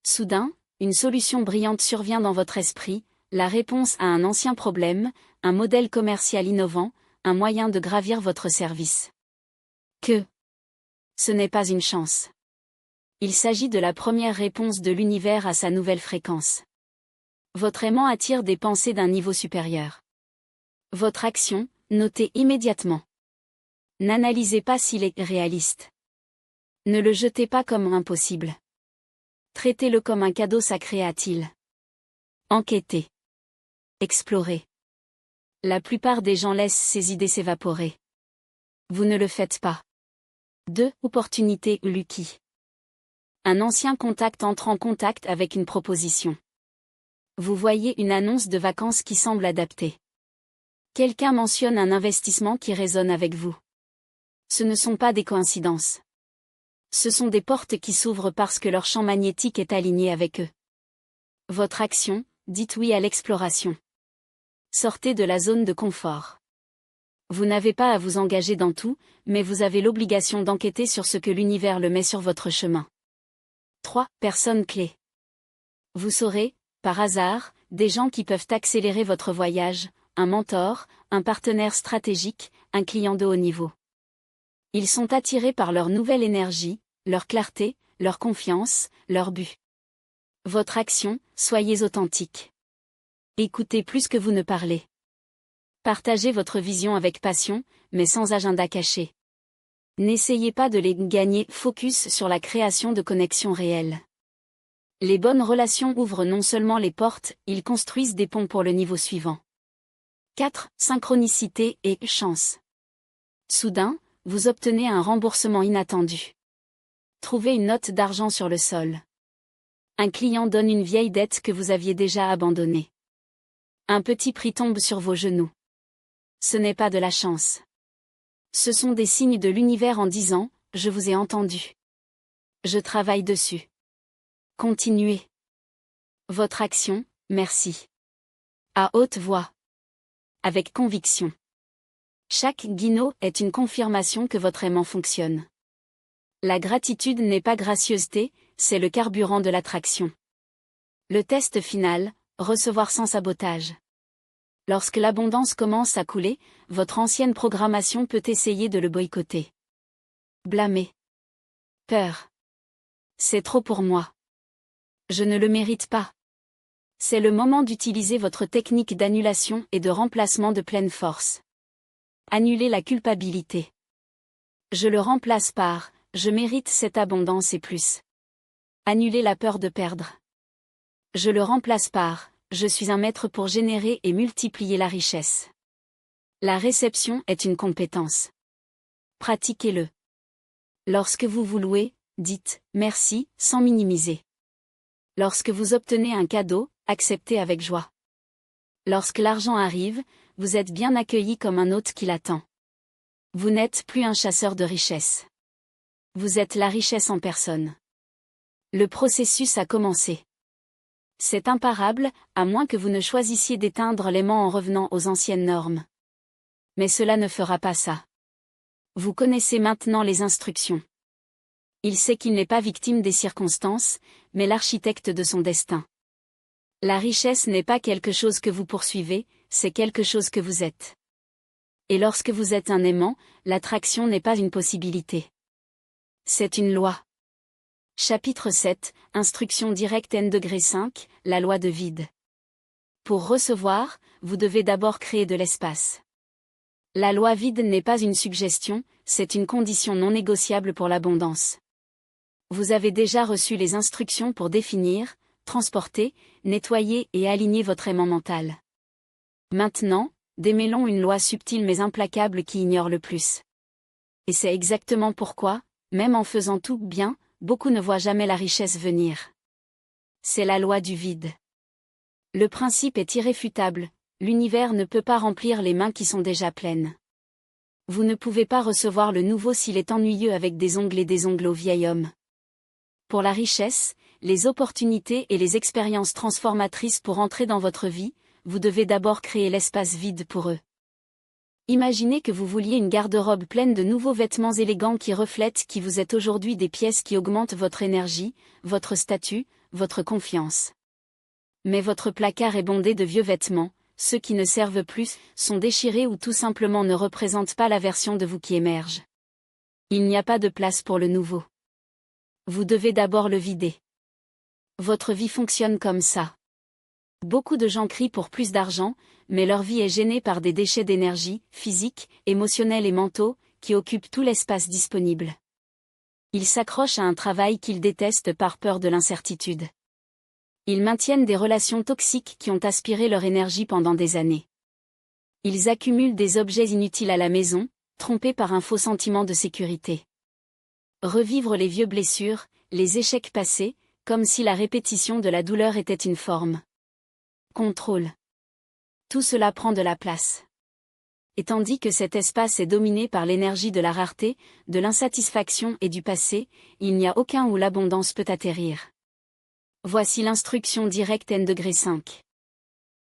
Soudain, une solution brillante survient dans votre esprit, la réponse à un ancien problème, un modèle commercial innovant, un moyen de gravir votre service. Que ce n'est pas une chance. Il s'agit de la première réponse de l'univers à sa nouvelle fréquence. Votre aimant attire des pensées d'un niveau supérieur. Votre action, notez immédiatement. N'analysez pas s'il est réaliste. Ne le jetez pas comme impossible. Traitez-le comme un cadeau sacré a-t-il. Enquêtez. Explorez. La plupart des gens laissent ces idées s'évaporer. Vous ne le faites pas. 2. Opportunité Lucky. Un ancien contact entre en contact avec une proposition. Vous voyez une annonce de vacances qui semble adaptée. Quelqu'un mentionne un investissement qui résonne avec vous. Ce ne sont pas des coïncidences. Ce sont des portes qui s'ouvrent parce que leur champ magnétique est aligné avec eux. Votre action, dites oui à l'exploration. Sortez de la zone de confort. Vous n'avez pas à vous engager dans tout, mais vous avez l'obligation d'enquêter sur ce que l'univers le met sur votre chemin. 3. Personnes clés. Vous saurez, par hasard, des gens qui peuvent accélérer votre voyage, un mentor, un partenaire stratégique, un client de haut niveau. Ils sont attirés par leur nouvelle énergie, leur clarté, leur confiance, leur but. Votre action, soyez authentique. Écoutez plus que vous ne parlez. Partagez votre vision avec passion, mais sans agenda caché. N'essayez pas de les gagner, focus sur la création de connexions réelles. Les bonnes relations ouvrent non seulement les portes, ils construisent des ponts pour le niveau suivant. 4. Synchronicité et chance. Soudain, vous obtenez un remboursement inattendu. Trouvez une note d'argent sur le sol. Un client donne une vieille dette que vous aviez déjà abandonnée. Un petit prix tombe sur vos genoux. Ce n'est pas de la chance. Ce sont des signes de l'univers en disant, je vous ai entendu. Je travaille dessus. Continuez. Votre action, merci. À haute voix. Avec conviction. Chaque guinot est une confirmation que votre aimant fonctionne. La gratitude n'est pas gracieuseté, c'est le carburant de l'attraction. Le test final, recevoir sans sabotage. Lorsque l'abondance commence à couler, votre ancienne programmation peut essayer de le boycotter. Blâmer. Peur. C'est trop pour moi. Je ne le mérite pas. C'est le moment d'utiliser votre technique d'annulation et de remplacement de pleine force. Annulez la culpabilité. Je le remplace par « Je mérite cette abondance et plus ». Annulez la peur de perdre. Je le remplace par « Je suis un maître pour générer et multiplier la richesse ». La réception est une compétence. Pratiquez-le. Lorsque vous vous louez, dites « merci » sans minimiser. Lorsque vous obtenez un cadeau, acceptez avec joie. Lorsque l'argent arrive, vous êtes bien accueilli comme un hôte qui l'attend. Vous n'êtes plus un chasseur de richesse. Vous êtes la richesse en personne. Le processus a commencé. C'est imparable, à moins que vous ne choisissiez d'éteindre l'aimant en revenant aux anciennes normes. Mais cela ne fera pas ça. Vous connaissez maintenant les instructions. Il sait qu'il n'est pas victime des circonstances, mais l'architecte de son destin. La richesse n'est pas quelque chose que vous poursuivez, c'est quelque chose que vous êtes. Et lorsque vous êtes un aimant, l'attraction n'est pas une possibilité. C'est une loi. Chapitre 7, Instruction directe N°5, la loi de vide. Pour recevoir, vous devez d'abord créer de l'espace. La loi vide n'est pas une suggestion, c'est une condition non négociable pour l'abondance. Vous avez déjà reçu les instructions pour définir, transporter, nettoyer et aligner votre aimant mental. Maintenant, démêlons une loi subtile mais implacable qui ignore le plus. Et c'est exactement pourquoi, même en faisant tout bien, beaucoup ne voient jamais la richesse venir. C'est la loi du vide. Le principe est irréfutable, l'univers ne peut pas remplir les mains qui sont déjà pleines. Vous ne pouvez pas recevoir le nouveau s'il est ennuyeux avec des ongles et des ongles au vieil homme. Pour la richesse, les opportunités et les expériences transformatrices pour entrer dans votre vie, vous devez d'abord créer l'espace vide pour eux. Imaginez que vous vouliez une garde-robe pleine de nouveaux vêtements élégants qui reflètent qui vous êtes aujourd'hui, des pièces qui augmentent votre énergie, votre statut, votre confiance. Mais votre placard est bondé de vieux vêtements, ceux qui ne servent plus, sont déchirés ou tout simplement ne représentent pas la version de vous qui émerge. Il n'y a pas de place pour le nouveau. Vous devez d'abord le vider. Votre vie fonctionne comme ça. Beaucoup de gens crient pour plus d'argent, mais leur vie est gênée par des déchets d'énergie, physiques, émotionnels et mentaux, qui occupent tout l'espace disponible. Ils s'accrochent à un travail qu'ils détestent par peur de l'incertitude. Ils maintiennent des relations toxiques qui ont aspiré leur énergie pendant des années. Ils accumulent des objets inutiles à la maison, trompés par un faux sentiment de sécurité. Revivre les vieux blessures, les échecs passés, comme si la répétition de la douleur était une forme. Contrôle. Tout cela prend de la place. Et tandis que cet espace est dominé par l'énergie de la rareté, de l'insatisfaction et du passé, il n'y a aucun où l'abondance peut atterrir. Voici l'instruction directe N°5.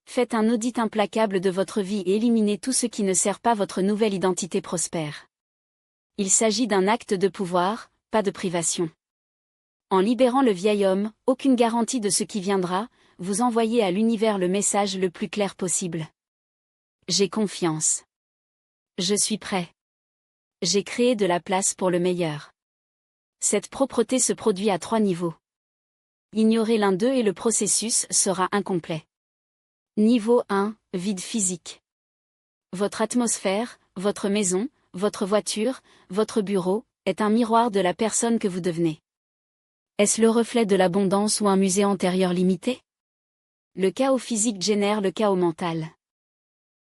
Faites un audit implacable de votre vie et éliminez tout ce qui ne sert pas votre nouvelle identité prospère. Il s'agit d'un acte de pouvoir, pas de privation. En libérant le vieil homme, aucune garantie de ce qui viendra, vous envoyez à l'univers le message le plus clair possible. J'ai confiance. Je suis prêt. J'ai créé de la place pour le meilleur. Cette propreté se produit à 3 niveaux. Ignorez l'un d'eux et le processus sera incomplet. Niveau 1, vide physique. Votre atmosphère, votre maison, votre voiture, votre bureau, est un miroir de la personne que vous devenez. Est-ce le reflet de l'abondance ou un musée antérieur limité? Le chaos physique génère le chaos mental.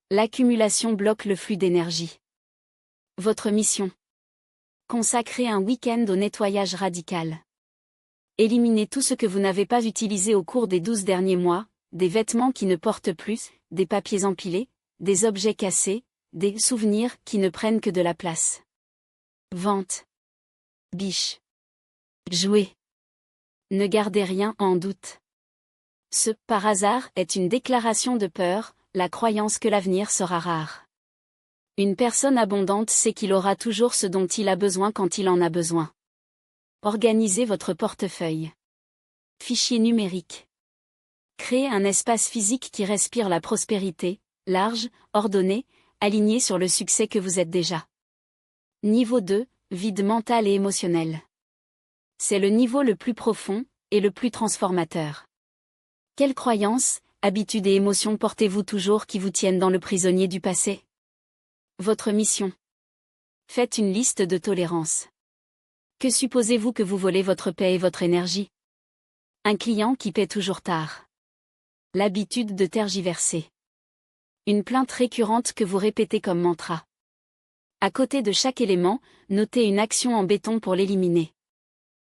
L'accumulation bloque le flux d'énergie. Votre mission. Consacrez un week-end au nettoyage radical. Éliminez tout ce que vous n'avez pas utilisé au cours des 12 derniers mois, des vêtements qui ne portent plus, des papiers empilés, des objets cassés, des souvenirs qui ne prennent que de la place. Vente. Biche. Jouez. Ne gardez rien en doute. Ce « par hasard » est une déclaration de peur, la croyance que l'avenir sera rare. Une personne abondante sait qu'il aura toujours ce dont il a besoin quand il en a besoin. Organisez votre portefeuille. Fichier numérique. Créez un espace physique qui respire la prospérité, large, ordonné, aligné sur le succès que vous êtes déjà. Niveau 2, vide mental et émotionnel. C'est le niveau le plus profond, et le plus transformateur. Quelles croyances, habitudes et émotions portez-vous toujours qui vous tiennent dans le prisonnier du passé? Votre mission. Faites une liste de tolérance. Que supposez-vous que vous volez votre paix et votre énergie? Un client qui paie toujours tard. L'habitude de tergiverser. Une plainte récurrente que vous répétez comme mantra. À côté de chaque élément, notez une action en béton pour l'éliminer.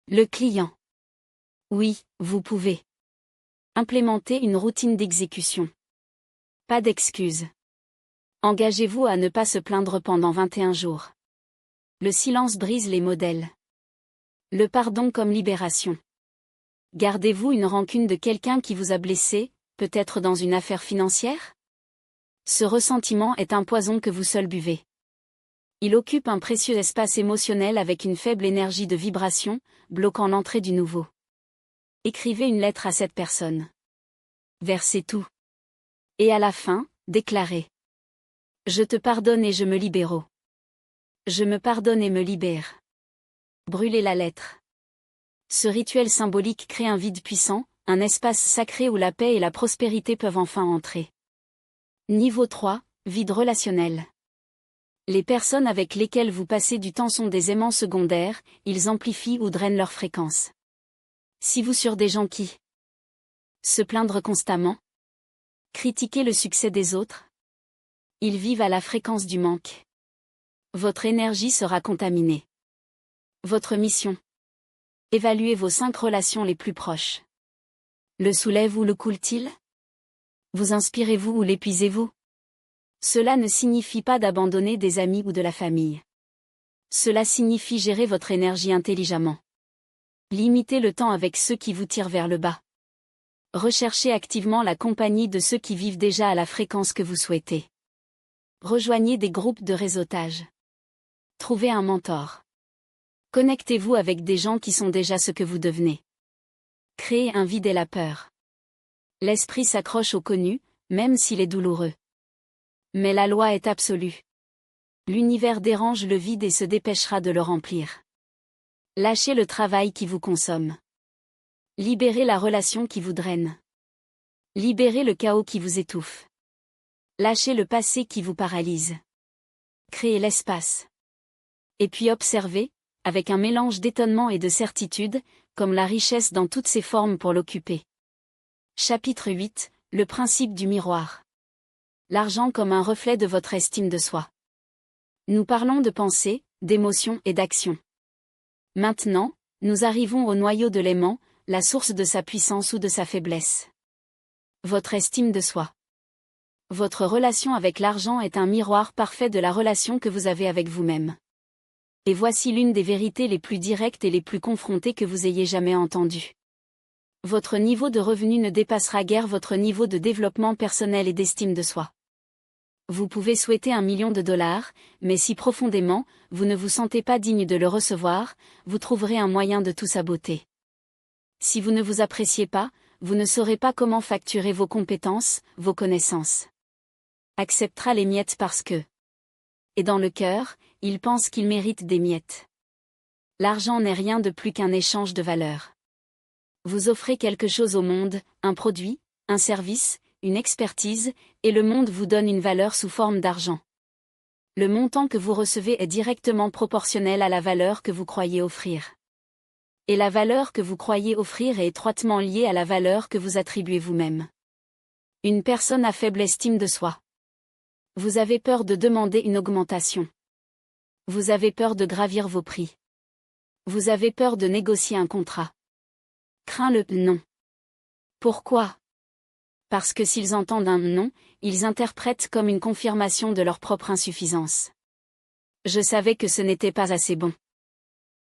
Le client. Oui, vous pouvez. Implémentez une routine d'exécution. Pas d'excuses. Engagez-vous à ne pas se plaindre pendant 21 jours. Le silence brise les modèles. Le pardon comme libération. Gardez-vous une rancune de quelqu'un qui vous a blessé, peut-être dans une affaire financière? Ce ressentiment est un poison que vous seul buvez. Il occupe un précieux espace émotionnel avec une faible énergie de vibration, bloquant l'entrée du nouveau. Écrivez une lettre à cette personne. Versez tout. Et à la fin, déclarez. Je te pardonne et je me libère. Je me pardonne et me libère. Brûlez la lettre. Ce rituel symbolique crée un vide puissant, un espace sacré où la paix et la prospérité peuvent enfin entrer. Niveau 3, vide relationnel. Les personnes avec lesquelles vous passez du temps sont des aimants secondaires, ils amplifient ou drainent leur fréquence. Si vous sur des gens qui se plaindre constamment, critiquer le succès des autres, ils vivent à la fréquence du manque. Votre énergie sera contaminée. Votre mission. Évaluez vos 5 relations les plus proches. Le soulève ou le coule-t-il? Vous inspirez-vous ou l'épuisez-vous? Cela ne signifie pas d'abandonner des amis ou de la famille. Cela signifie gérer votre énergie intelligemment. Limitez le temps avec ceux qui vous tirent vers le bas. Recherchez activement la compagnie de ceux qui vivent déjà à la fréquence que vous souhaitez. Rejoignez des groupes de réseautage. Trouvez un mentor. Connectez-vous avec des gens qui sont déjà ce que vous devenez. Créez un vide et la peur. L'esprit s'accroche au connu, même s'il est douloureux. Mais la loi est absolue. L'univers dérange le vide et se dépêchera de le remplir. Lâchez le travail qui vous consomme. Libérez la relation qui vous draine. Libérez le chaos qui vous étouffe. Lâchez le passé qui vous paralyse. Créez l'espace. Et puis observez, avec un mélange d'étonnement et de certitude, comme la richesse dans toutes ses formes pour l'occuper. Chapitre 8, le principe du miroir. L'argent comme un reflet de votre estime de soi. Nous parlons de pensée, d'émotion et d'action. Maintenant, nous arrivons au noyau de l'aimant, la source de sa puissance ou de sa faiblesse. Votre estime de soi. Votre relation avec l'argent est un miroir parfait de la relation que vous avez avec vous-même. Et voici l'une des vérités les plus directes et les plus confrontées que vous ayez jamais entendues. Votre niveau de revenu ne dépassera guère votre niveau de développement personnel et d'estime de soi. Vous pouvez souhaiter $1 million, mais si profondément, vous ne vous sentez pas digne de le recevoir, vous trouverez un moyen de tout saboter. Si vous ne vous appréciez pas, vous ne saurez pas comment facturer vos compétences, vos connaissances. Acceptera les miettes parce que. Et dans le cœur, il pense qu'il mérite des miettes. L'argent n'est rien de plus qu'un échange de valeurs. Vous offrez quelque chose au monde, un produit, un service, une expertise, et le monde vous donne une valeur sous forme d'argent. Le montant que vous recevez est directement proportionnel à la valeur que vous croyez offrir. Et la valeur que vous croyez offrir est étroitement liée à la valeur que vous attribuez vous-même. Une personne à faible estime de soi. Vous avez peur de demander une augmentation. Vous avez peur de gravir vos prix. Vous avez peur de négocier un contrat. Crains le non. Pourquoi? Parce que s'ils entendent un non, ils interprètent comme une confirmation de leur propre insuffisance. Je savais que ce n'était pas assez bon.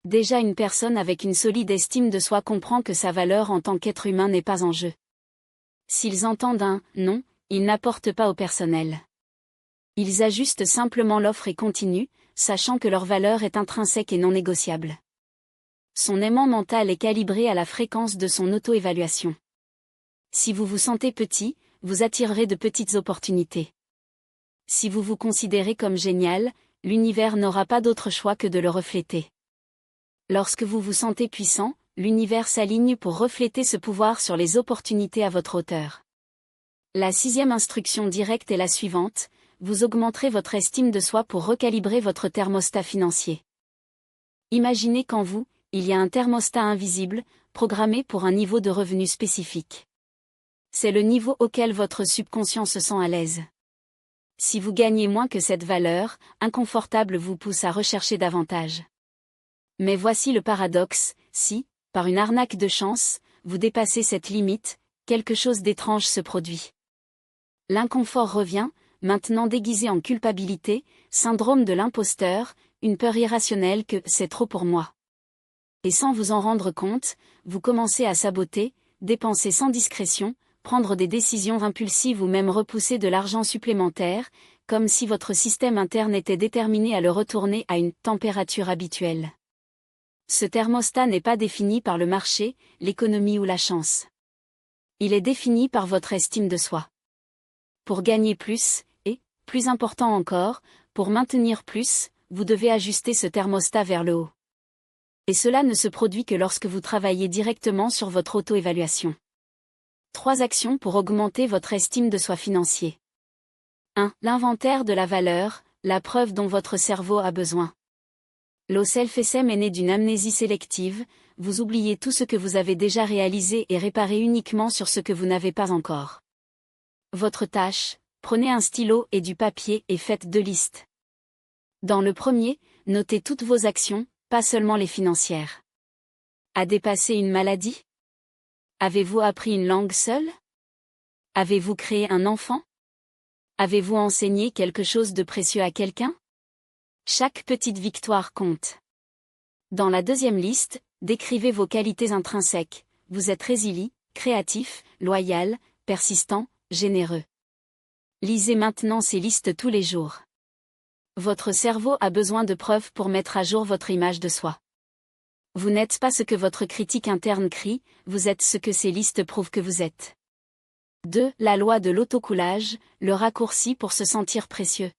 Déjà une personne avec une solide estime de soi comprend que sa valeur en tant qu'être humain n'est pas en jeu. S'ils entendent un non, ils n'apportent pas au personnel. Ils ajustent simplement l'offre et continuent, sachant que leur valeur est intrinsèque et non négociable. Son aimant mental est calibré à la fréquence de son auto-évaluation. Si vous vous sentez petit, vous attirerez de petites opportunités. Si vous vous considérez comme génial, l'univers n'aura pas d'autre choix que de le refléter. Lorsque vous vous sentez puissant, l'univers s'aligne pour refléter ce pouvoir sur les opportunités à votre hauteur. La 6e instruction directe est la suivante: vous augmenterez votre estime de soi pour recalibrer votre thermostat financier. Imaginez qu'en vous, il y a un thermostat invisible, programmé pour un niveau de revenu spécifique. C'est le niveau auquel votre subconscient se sent à l'aise. Si vous gagnez moins que cette valeur, inconfortable vous pousse à rechercher davantage. Mais voici le paradoxe, si, par une arnaque de chance, vous dépassez cette limite, quelque chose d'étrange se produit. L'inconfort revient, maintenant déguisé en culpabilité, syndrome de l'imposteur, une peur irrationnelle que c'est trop pour moi. Et sans vous en rendre compte, vous commencez à saboter, dépenser sans discrétion, prendre des décisions impulsives ou même repousser de l'argent supplémentaire, comme si votre système interne était déterminé à le retourner à une température habituelle. Ce thermostat n'est pas défini par le marché, l'économie ou la chance. Il est défini par votre estime de soi. Pour gagner plus, et, plus important encore, pour maintenir plus, vous devez ajuster ce thermostat vers le haut. Et cela ne se produit que lorsque vous travaillez directement sur votre auto-évaluation. 3 actions pour augmenter votre estime de soi financier. 1. L'inventaire de la valeur, la preuve dont votre cerveau a besoin. Low self-esteem est né d'une amnésie sélective, vous oubliez tout ce que vous avez déjà réalisé et réparez uniquement sur ce que vous n'avez pas encore. Votre tâche, prenez un stylo et du papier et faites 2 listes. Dans le premier, notez toutes vos actions, pas seulement les financières. A dépassé une maladie? Avez-vous appris une langue seule? Avez-vous créé un enfant? Avez-vous enseigné quelque chose de précieux à quelqu'un? Chaque petite victoire compte. Dans la deuxième liste, décrivez vos qualités intrinsèques. Vous êtes résilient, créatif, loyal, persistant, généreux. Lisez maintenant ces listes tous les jours. Votre cerveau a besoin de preuves pour mettre à jour votre image de soi. Vous n'êtes pas ce que votre critique interne crie, vous êtes ce que ces listes prouvent que vous êtes. 2. La loi de l'autocoulage, le raccourci pour se sentir précieux.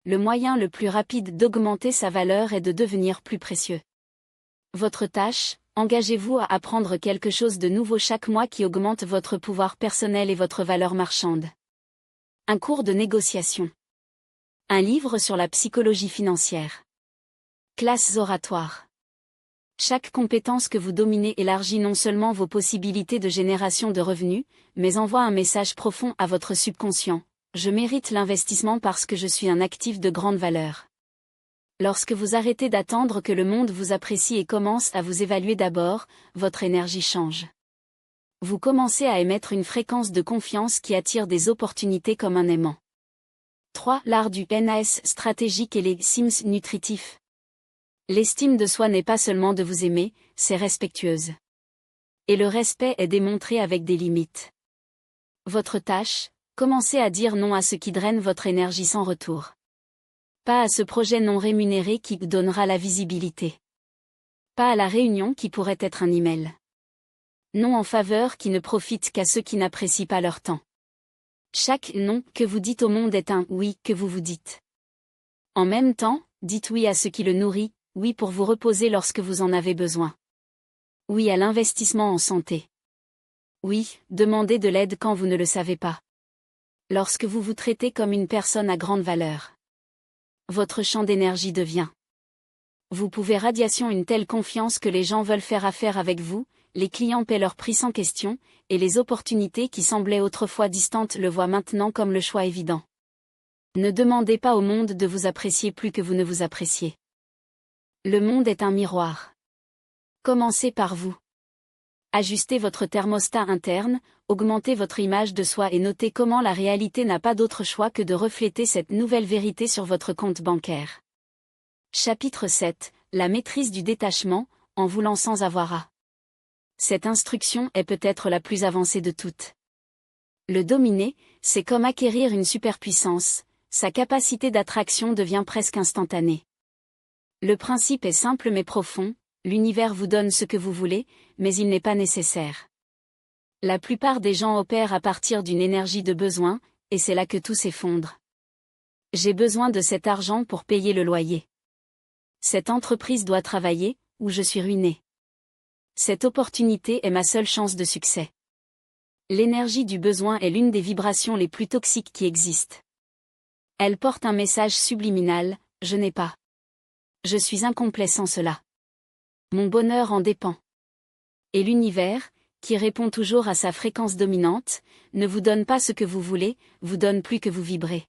Le moyen le plus rapide d'augmenter sa valeur est de devenir plus précieux. Votre tâche, engagez-vous à apprendre quelque chose de nouveau chaque mois qui augmente votre pouvoir personnel et votre valeur marchande. Un cours de négociation. Un livre sur la psychologie financière. Classes oratoires. Chaque compétence que vous dominez élargit non seulement vos possibilités de génération de revenus, mais envoie un message profond à votre subconscient. Je mérite l'investissement parce que je suis un actif de grande valeur. Lorsque vous arrêtez d'attendre que le monde vous apprécie et commence à vous évaluer d'abord, votre énergie change. Vous commencez à émettre une fréquence de confiance qui attire des opportunités comme un aimant. 3. L'art du NAS stratégique et les Sims nutritifs. L'estime de soi n'est pas seulement de vous aimer, c'est respectueuse. Et le respect est démontré avec des limites. Votre tâche, commencez à dire non à ce qui draine votre énergie sans retour. Pas à ce projet non rémunéré qui donnera la visibilité. Pas à la réunion qui pourrait être un email. Non en faveur qui ne profite qu'à ceux qui n'apprécient pas leur temps. Chaque non que vous dites au monde est un oui que vous vous dites. En même temps, dites oui à ce qui le nourrit, oui pour vous reposer lorsque vous en avez besoin. Oui à l'investissement en santé. Oui, demandez de l'aide quand vous ne le savez pas. Lorsque vous vous traitez comme une personne à grande valeur. Votre champ d'énergie devient. Vous pouvez radiation une telle confiance que les gens veulent faire affaire avec vous, les clients paient leur prix sans question, et les opportunités qui semblaient autrefois distantes le voient maintenant comme le choix évident. Ne demandez pas au monde de vous apprécier plus que vous ne vous appréciez. Le monde est un miroir. Commencez par vous. Ajustez votre thermostat interne, augmentez votre image de soi et notez comment la réalité n'a pas d'autre choix que de refléter cette nouvelle vérité sur votre compte bancaire. Chapitre 7. La maîtrise du détachement, en voulant sans avoir à. Cette instruction est peut-être la plus avancée de toutes. Le dominer, c'est comme acquérir une superpuissance, sa capacité d'attraction devient presque instantanée. Le principe est simple mais profond, l'univers vous donne ce que vous voulez, mais il n'est pas nécessaire. La plupart des gens opèrent à partir d'une énergie de besoin, et c'est là que tout s'effondre. J'ai besoin de cet argent pour payer le loyer. Cette entreprise doit travailler, ou je suis ruiné. Cette opportunité est ma seule chance de succès. L'énergie du besoin est l'une des vibrations les plus toxiques qui existent. Elle porte un message subliminal, je n'ai pas. Je suis incomplet sans cela. Mon bonheur en dépend. Et l'univers, qui répond toujours à sa fréquence dominante, ne vous donne pas ce que vous voulez, vous donne plus que vous vibrez.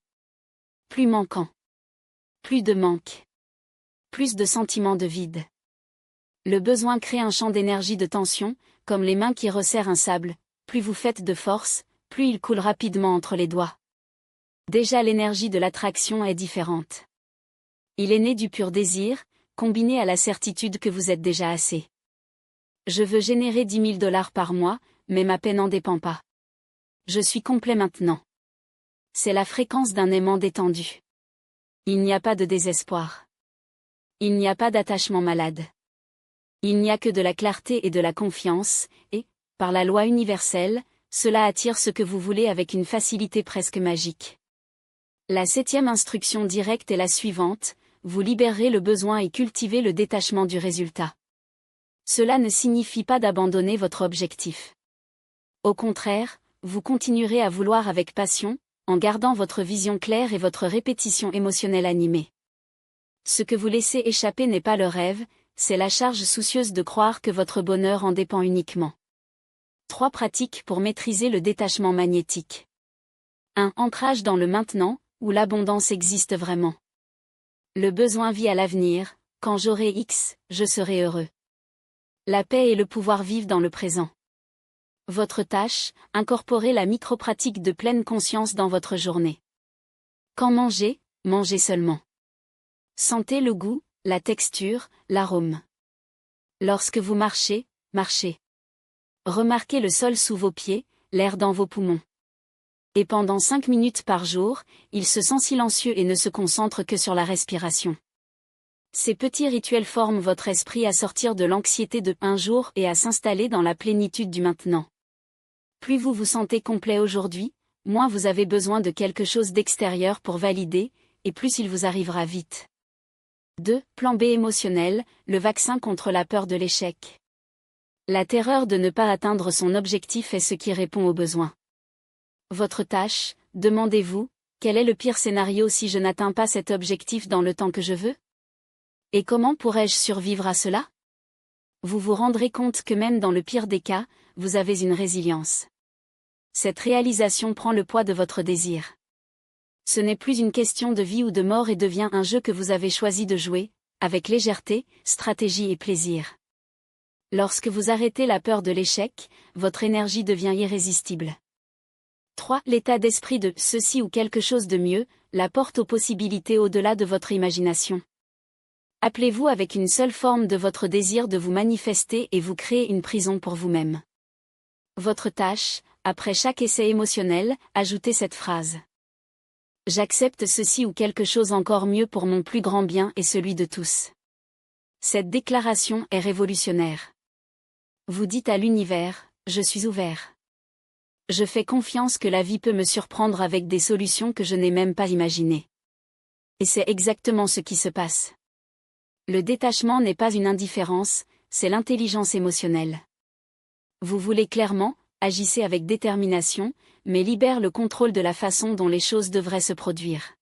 Plus manquant. Plus de manque. Plus de sentiments de vide. Le besoin crée un champ d'énergie de tension, comme les mains qui resserrent un sable. Plus vous faites de force, plus il coule rapidement entre les doigts. Déjà l'énergie de l'attraction est différente. Il est né du pur désir, combiné à la certitude que vous êtes déjà assez. Je veux générer 10 000 $ par mois, mais ma paix n'en dépend pas. Je suis complet maintenant. C'est la fréquence d'un aimant détendu. Il n'y a pas de désespoir. Il n'y a pas d'attachement malade. Il n'y a que de la clarté et de la confiance, et, par la loi universelle, cela attire ce que vous voulez avec une facilité presque magique. La 7e instruction directe est la suivante: vous libérez le besoin et cultivez le détachement du résultat. Cela ne signifie pas d'abandonner votre objectif. Au contraire, vous continuerez à vouloir avec passion, en gardant votre vision claire et votre répétition émotionnelle animée. Ce que vous laissez échapper n'est pas le rêve, c'est la charge soucieuse de croire que votre bonheur en dépend uniquement. 3 pratiques pour maîtriser le détachement magnétique. 1. Ancrage dans le maintenant, où l'abondance existe vraiment. Le besoin vit à l'avenir: quand j'aurai X, je serai heureux. La paix et le pouvoir vivent dans le présent. Votre tâche, incorporez la micro-pratique de pleine conscience dans votre journée. Quand manger, mangez seulement. Sentez le goût, la texture, l'arôme. Lorsque vous marchez, marchez. Remarquez le sol sous vos pieds, l'air dans vos poumons. Et pendant 5 minutes par jour, il se sent silencieux et ne se concentre que sur la respiration. Ces petits rituels forment votre esprit à sortir de l'anxiété de un jour et à s'installer dans la plénitude du maintenant. Plus vous vous sentez complet aujourd'hui, moins vous avez besoin de quelque chose d'extérieur pour valider, et plus il vous arrivera vite. 2. Plan B émotionnel, le vaccin contre la peur de l'échec. La terreur de ne pas atteindre son objectif est ce qui répond aux besoins. Votre tâche, demandez-vous, quel est le pire scénario si je n'atteins pas cet objectif dans le temps que je veux? Et comment pourrais-je survivre à cela? Vous vous rendrez compte que même dans le pire des cas, vous avez une résilience. Cette réalisation prend le poids de votre désir. Ce n'est plus une question de vie ou de mort et devient un jeu que vous avez choisi de jouer, avec légèreté, stratégie et plaisir. Lorsque vous arrêtez la peur de l'échec, votre énergie devient irrésistible. 3. L'état d'esprit de « ceci ou quelque chose de mieux » la porte aux possibilités au-delà de votre imagination. Appelez-vous avec une seule forme de votre désir de vous manifester et vous créez une prison pour vous-même. Votre tâche, après chaque essai émotionnel, ajoutez cette phrase. J'accepte ceci ou quelque chose encore mieux pour mon plus grand bien et celui de tous. Cette déclaration est révolutionnaire. Vous dites à l'univers, je suis ouvert. Je fais confiance que la vie peut me surprendre avec des solutions que je n'ai même pas imaginées. Et c'est exactement ce qui se passe. Le détachement n'est pas une indifférence, c'est l'intelligence émotionnelle. Vous voulez clairement, agissez avec détermination, mais libère le contrôle de la façon dont les choses devraient se produire.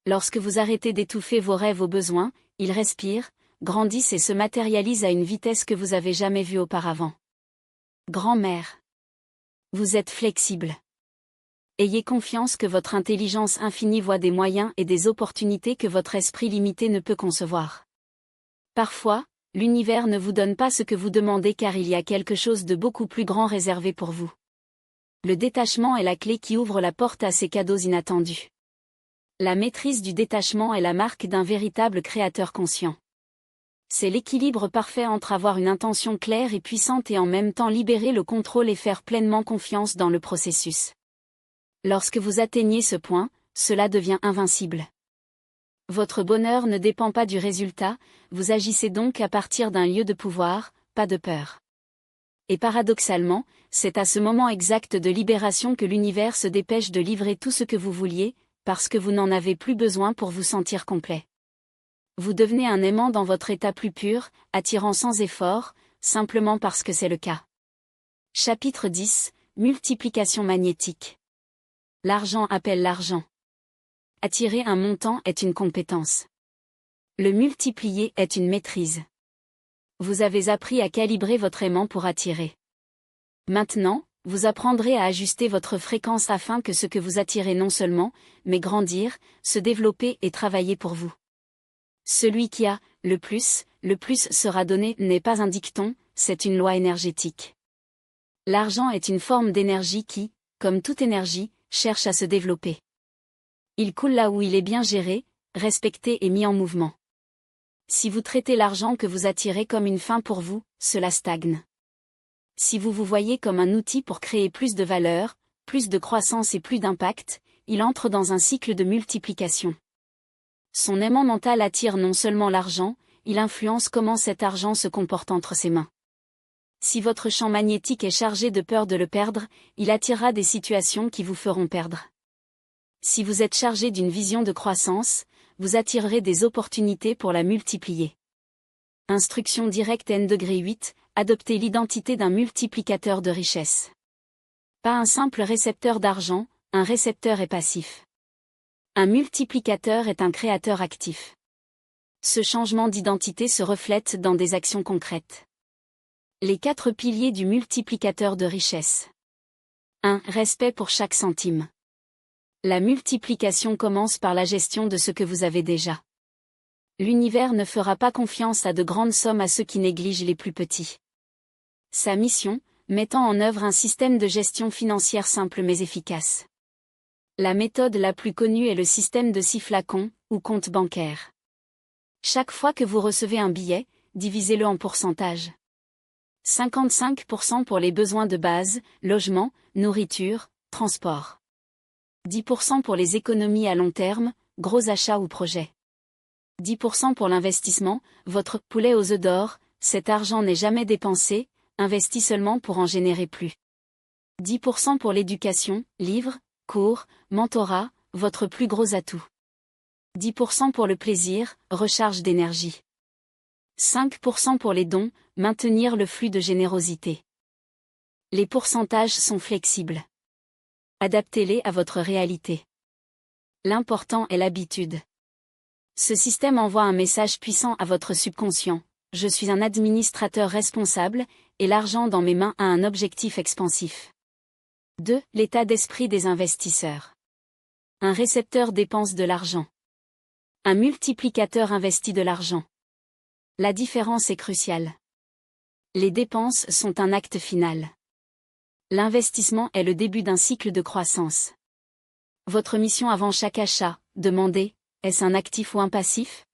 Lorsque vous arrêtez d'étouffer vos rêves aux besoins, ils respirent, grandissent et se matérialisent à une vitesse que vous avez jamais vue auparavant. Grand-mère. Vous êtes flexible. Ayez confiance que votre intelligence infinie voit des moyens et des opportunités que votre esprit limité ne peut concevoir. Parfois, l'univers ne vous donne pas ce que vous demandez car il y a quelque chose de beaucoup plus grand réservé pour vous. Le détachement est la clé qui ouvre la porte à ces cadeaux inattendus. La maîtrise du détachement est la marque d'un véritable créateur conscient. C'est l'équilibre parfait entre avoir une intention claire et puissante et en même temps libérer le contrôle et faire pleinement confiance dans le processus. Lorsque vous atteignez ce point, cela devient invincible. Votre bonheur ne dépend pas du résultat, vous agissez donc à partir d'un lieu de pouvoir, pas de peur. Et paradoxalement, c'est à ce moment exact de libération que l'univers se dépêche de livrer tout ce que vous vouliez, parce que vous n'en avez plus besoin pour vous sentir complet. Vous devenez un aimant dans votre état plus pur, attirant sans effort, simplement parce que c'est le cas. Chapitre 10, Multiplication magnétique. L'argent appelle l'argent. Attirer un montant est une compétence. Le multiplier est une maîtrise. Vous avez appris à calibrer votre aimant pour attirer. Maintenant, vous apprendrez à ajuster votre fréquence afin que ce que vous attirez non seulement, mais grandir, se développer et travailler pour vous. Celui qui a le plus sera donné n'est pas un dicton, c'est une loi énergétique. L'argent est une forme d'énergie qui, comme toute énergie, cherche à se développer. Il coule là où il est bien géré, respecté et mis en mouvement. Si vous traitez l'argent que vous attirez comme une fin pour vous, cela stagne. Si vous vous voyez comme un outil pour créer plus de valeur, plus de croissance et plus d'impact, il entre dans un cycle de multiplication. Son aimant mental attire non seulement l'argent, il influence comment cet argent se comporte entre ses mains. Si votre champ magnétique est chargé de peur de le perdre, il attirera des situations qui vous feront perdre. Si vous êtes chargé d'une vision de croissance, vous attirerez des opportunités pour la multiplier. Instruction directe N-8, adoptez l'identité d'un multiplicateur de richesse. Pas un simple récepteur d'argent, un récepteur est passif. Un multiplicateur est un créateur actif. Ce changement d'identité se reflète dans des actions concrètes. Les 4 piliers du multiplicateur de richesse. 1. Respect pour chaque centime. La multiplication commence par la gestion de ce que vous avez déjà. L'univers ne fera pas confiance à de grandes sommes à ceux qui négligent les plus petits. Sa mission, mettant en œuvre un système de gestion financière simple mais efficace. La méthode la plus connue est le système de 6 flacons, ou compte bancaire. Chaque fois que vous recevez un billet, divisez-le en pourcentage. 55% pour les besoins de base, logement, nourriture, transport. 10% pour les économies à long terme, gros achats ou projets. 10% pour l'investissement, votre poulet aux œufs d'or, cet argent n'est jamais dépensé, investi seulement pour en générer plus. 10% pour l'éducation, livres, cours, mentorat, votre plus gros atout. 10% pour le plaisir, recharge d'énergie. 5% pour les dons, maintenir le flux de générosité. Les pourcentages sont flexibles. Adaptez-les à votre réalité. L'important est l'habitude. Ce système envoie un message puissant à votre subconscient. Je suis un administrateur responsable, et l'argent dans mes mains a un objectif expansif. 2. L'état d'esprit des investisseurs. Un récepteur dépense de l'argent. Un multiplicateur investit de l'argent. La différence est cruciale. Les dépenses sont un acte final. L'investissement est le début d'un cycle de croissance. Votre mission avant chaque achat, demandez, est-ce un actif ou un passif?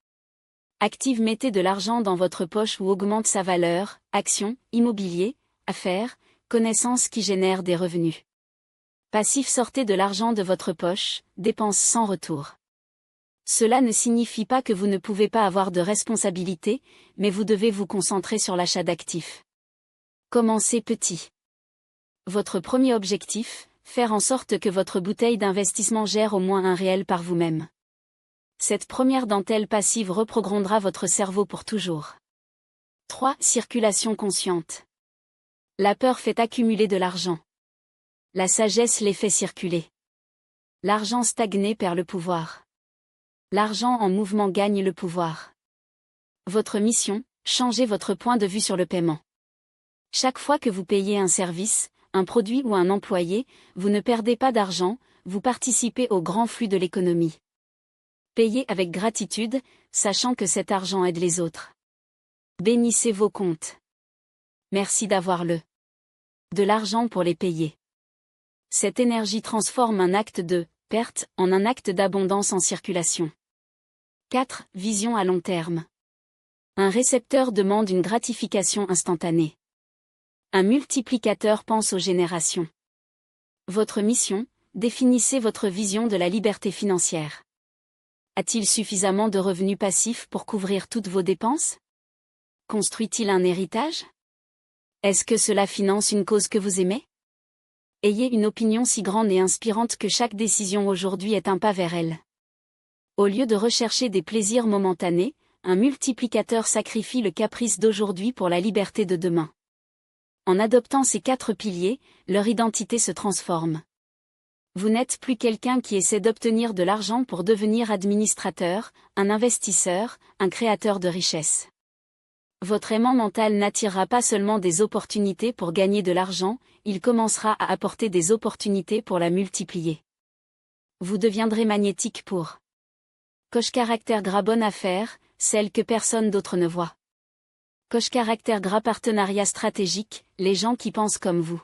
Active, mettez de l'argent dans votre poche ou augmente sa valeur, actions, immobilier, affaires, connaissances qui génèrent des revenus. Passif, sortez de l'argent de votre poche, dépense sans retour. Cela ne signifie pas que vous ne pouvez pas avoir de responsabilité, mais vous devez vous concentrer sur l'achat d'actifs. Commencez petit. Votre premier objectif, faire en sorte que votre bouteille d'investissement gère au moins un réel par vous-même. Cette première dentelle passive reprogrammera votre cerveau pour toujours. 3. Circulation consciente. La peur fait accumuler de l'argent. La sagesse les fait circuler. L'argent stagné perd le pouvoir. L'argent en mouvement gagne le pouvoir. Votre mission, changez votre point de vue sur le paiement. Chaque fois que vous payez un service, un produit ou un employé, vous ne perdez pas d'argent, vous participez au grand flux de l'économie. Payez avec gratitude, sachant que cet argent aide les autres. Bénissez vos comptes. Merci d'avoir de l'argent pour les payer. Cette énergie transforme un acte de perte en un acte d'abondance en circulation. 4. Vision à long terme. Un récepteur demande une gratification instantanée. Un multiplicateur pense aux générations. Votre mission, définissez votre vision de la liberté financière. A-t-il suffisamment de revenus passifs pour couvrir toutes vos dépenses? Construit-il un héritage? Est-ce que cela finance une cause que vous aimez? Ayez une opinion si grande et inspirante que chaque décision aujourd'hui est un pas vers elle. Au lieu de rechercher des plaisirs momentanés, un multiplicateur sacrifie le caprice d'aujourd'hui pour la liberté de demain. En adoptant ces 4 piliers, leur identité se transforme. Vous n'êtes plus quelqu'un qui essaie d'obtenir de l'argent pour devenir administrateur, un investisseur, un créateur de richesse. Votre aimant mental n'attirera pas seulement des opportunités pour gagner de l'argent, il commencera à apporter des opportunités pour la multiplier. Vous deviendrez magnétique pour coche caractère gras bonne affaire, celle que personne d'autre ne voit. Coche caractère gras partenariat stratégique, les gens qui pensent comme vous.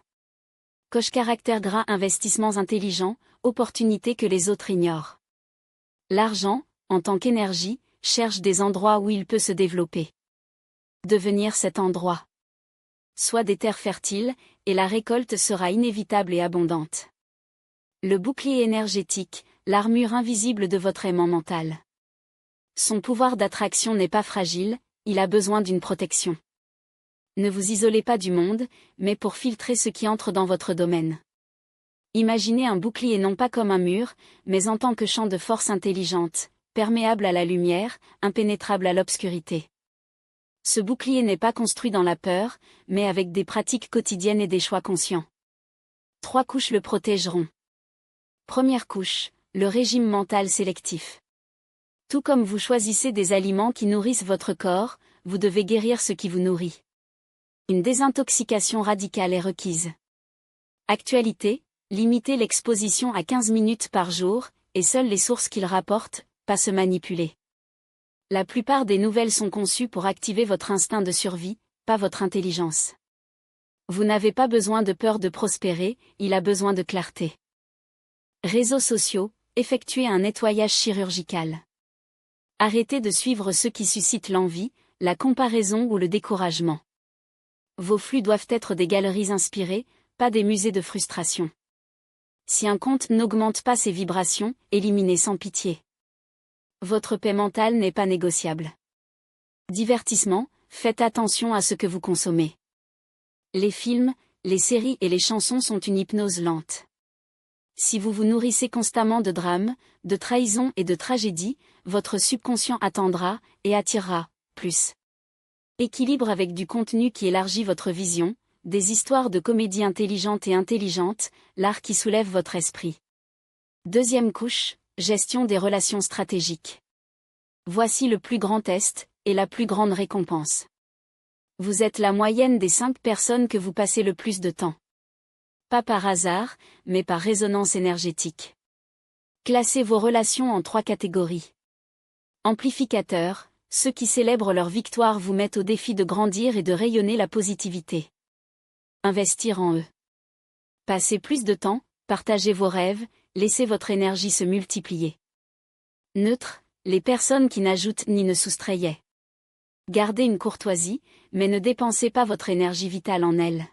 Coche caractère gras investissements intelligents, opportunités que les autres ignorent. L'argent, en tant qu'énergie, cherche des endroits où il peut se développer. Devenir cet endroit. Soit des terres fertiles, et la récolte sera inévitable et abondante. Le bouclier énergétique, l'armure invisible de votre aimant mental. Son pouvoir d'attraction n'est pas fragile, il a besoin d'une protection. Ne vous isolez pas du monde, mais pour filtrer ce qui entre dans votre domaine. Imaginez un bouclier non pas comme un mur, mais en tant que champ de force intelligente, perméable à la lumière, impénétrable à l'obscurité. Ce bouclier n'est pas construit dans la peur, mais avec des pratiques quotidiennes et des choix conscients. 3 couches le protégeront. Première couche, le régime mental sélectif. Tout comme vous choisissez des aliments qui nourrissent votre corps, vous devez guérir ce qui vous nourrit. Une désintoxication radicale est requise. Actualité, limitez l'exposition à 15 minutes par jour, et seules les sources qu'il rapporte, pas se manipuler. La plupart des nouvelles sont conçues pour activer votre instinct de survie, pas votre intelligence. Vous n'avez pas besoin de peur de prospérer, il a besoin de clarté. Réseaux sociaux, effectuez un nettoyage chirurgical. Arrêtez de suivre ceux qui suscitent l'envie, la comparaison ou le découragement. Vos flux doivent être des galeries inspirées, pas des musées de frustration. Si un compte n'augmente pas ses vibrations, éliminez sans pitié. Votre paix mentale n'est pas négociable. Divertissement, faites attention à ce que vous consommez. Les films, les séries et les chansons sont une hypnose lente. Si vous vous nourrissez constamment de drames, de trahisons et de tragédies, votre subconscient attendra, et attirera, plus. Équilibre avec du contenu qui élargit votre vision, des histoires de comédie intelligentes et intelligentes, l'art qui soulève votre esprit. Deuxième couche, gestion des relations stratégiques. Voici le plus grand test, et la plus grande récompense. Vous êtes la moyenne des 5 personnes que vous passez le plus de temps. Pas par hasard, mais par résonance énergétique. Classez vos relations en 3 catégories. Amplificateurs, ceux qui célèbrent leur victoire vous mettent au défi de grandir et de rayonner la positivité. Investir en eux. Passez plus de temps, partagez vos rêves, laissez votre énergie se multiplier. Neutre, les personnes qui n'ajoutent ni ne soustrayaient. Gardez une courtoisie, mais ne dépensez pas votre énergie vitale en elle.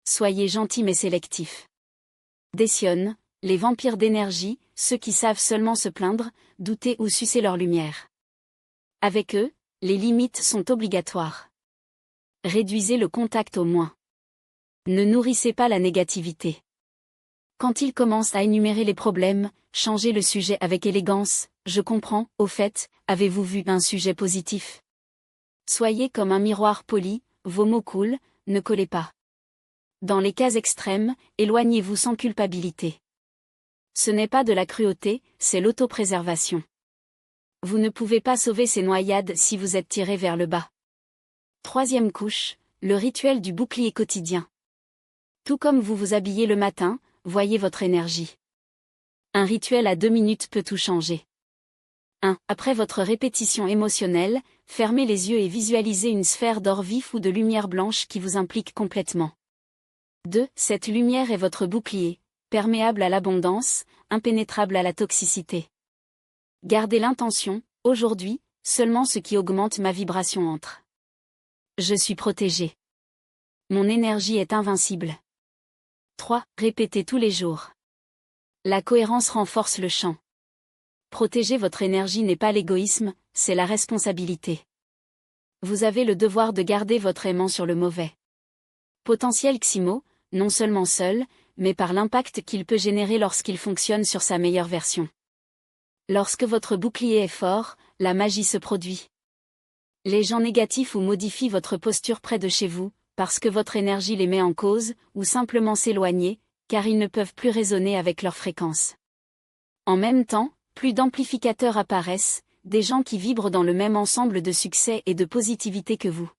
Soyez gentil mais sélectif. Décionne, les vampires d'énergie, ceux qui savent seulement se plaindre, douter ou sucer leur lumière. Avec eux, les limites sont obligatoires. Réduisez le contact au moins. Ne nourrissez pas la négativité. Quand ils commencent à énumérer les problèmes, changez le sujet avec élégance. Je comprends, au fait, avez-vous vu un sujet positif? Soyez comme un miroir poli, vos mots coulent, ne collez pas. Dans les cas extrêmes, éloignez-vous sans culpabilité. Ce n'est pas de la cruauté, c'est l'autopréservation. Vous ne pouvez pas sauver ces noyades si vous êtes tiré vers le bas. Troisième couche, le rituel du bouclier quotidien. Tout comme vous vous habillez le matin, voyez votre énergie. Un rituel à 2 minutes peut tout changer. 1. Après votre répétition émotionnelle, fermez les yeux et visualisez une sphère d'or vif ou de lumière blanche qui vous implique complètement. 2. Cette lumière est votre bouclier, perméable à l'abondance, impénétrable à la toxicité. Gardez l'intention, aujourd'hui, seulement ce qui augmente ma vibration entre. Je suis protégé. Mon énergie est invincible. 3. Répétez tous les jours. La cohérence renforce le champ. Protéger votre énergie n'est pas l'égoïsme, c'est la responsabilité. Vous avez le devoir de garder votre aimant sur le mauvais potentiel Ximo, non seulement seul, mais par l'impact qu'il peut générer lorsqu'il fonctionne sur sa meilleure version. Lorsque votre bouclier est fort, la magie se produit. Les gens négatifs ou modifient votre posture près de chez vous, parce que votre énergie les met en cause, ou simplement s'éloigner, car ils ne peuvent plus résonner avec leur fréquence. En même temps, plus d'amplificateurs apparaissent, des gens qui vibrent dans le même ensemble de succès et de positivité que vous.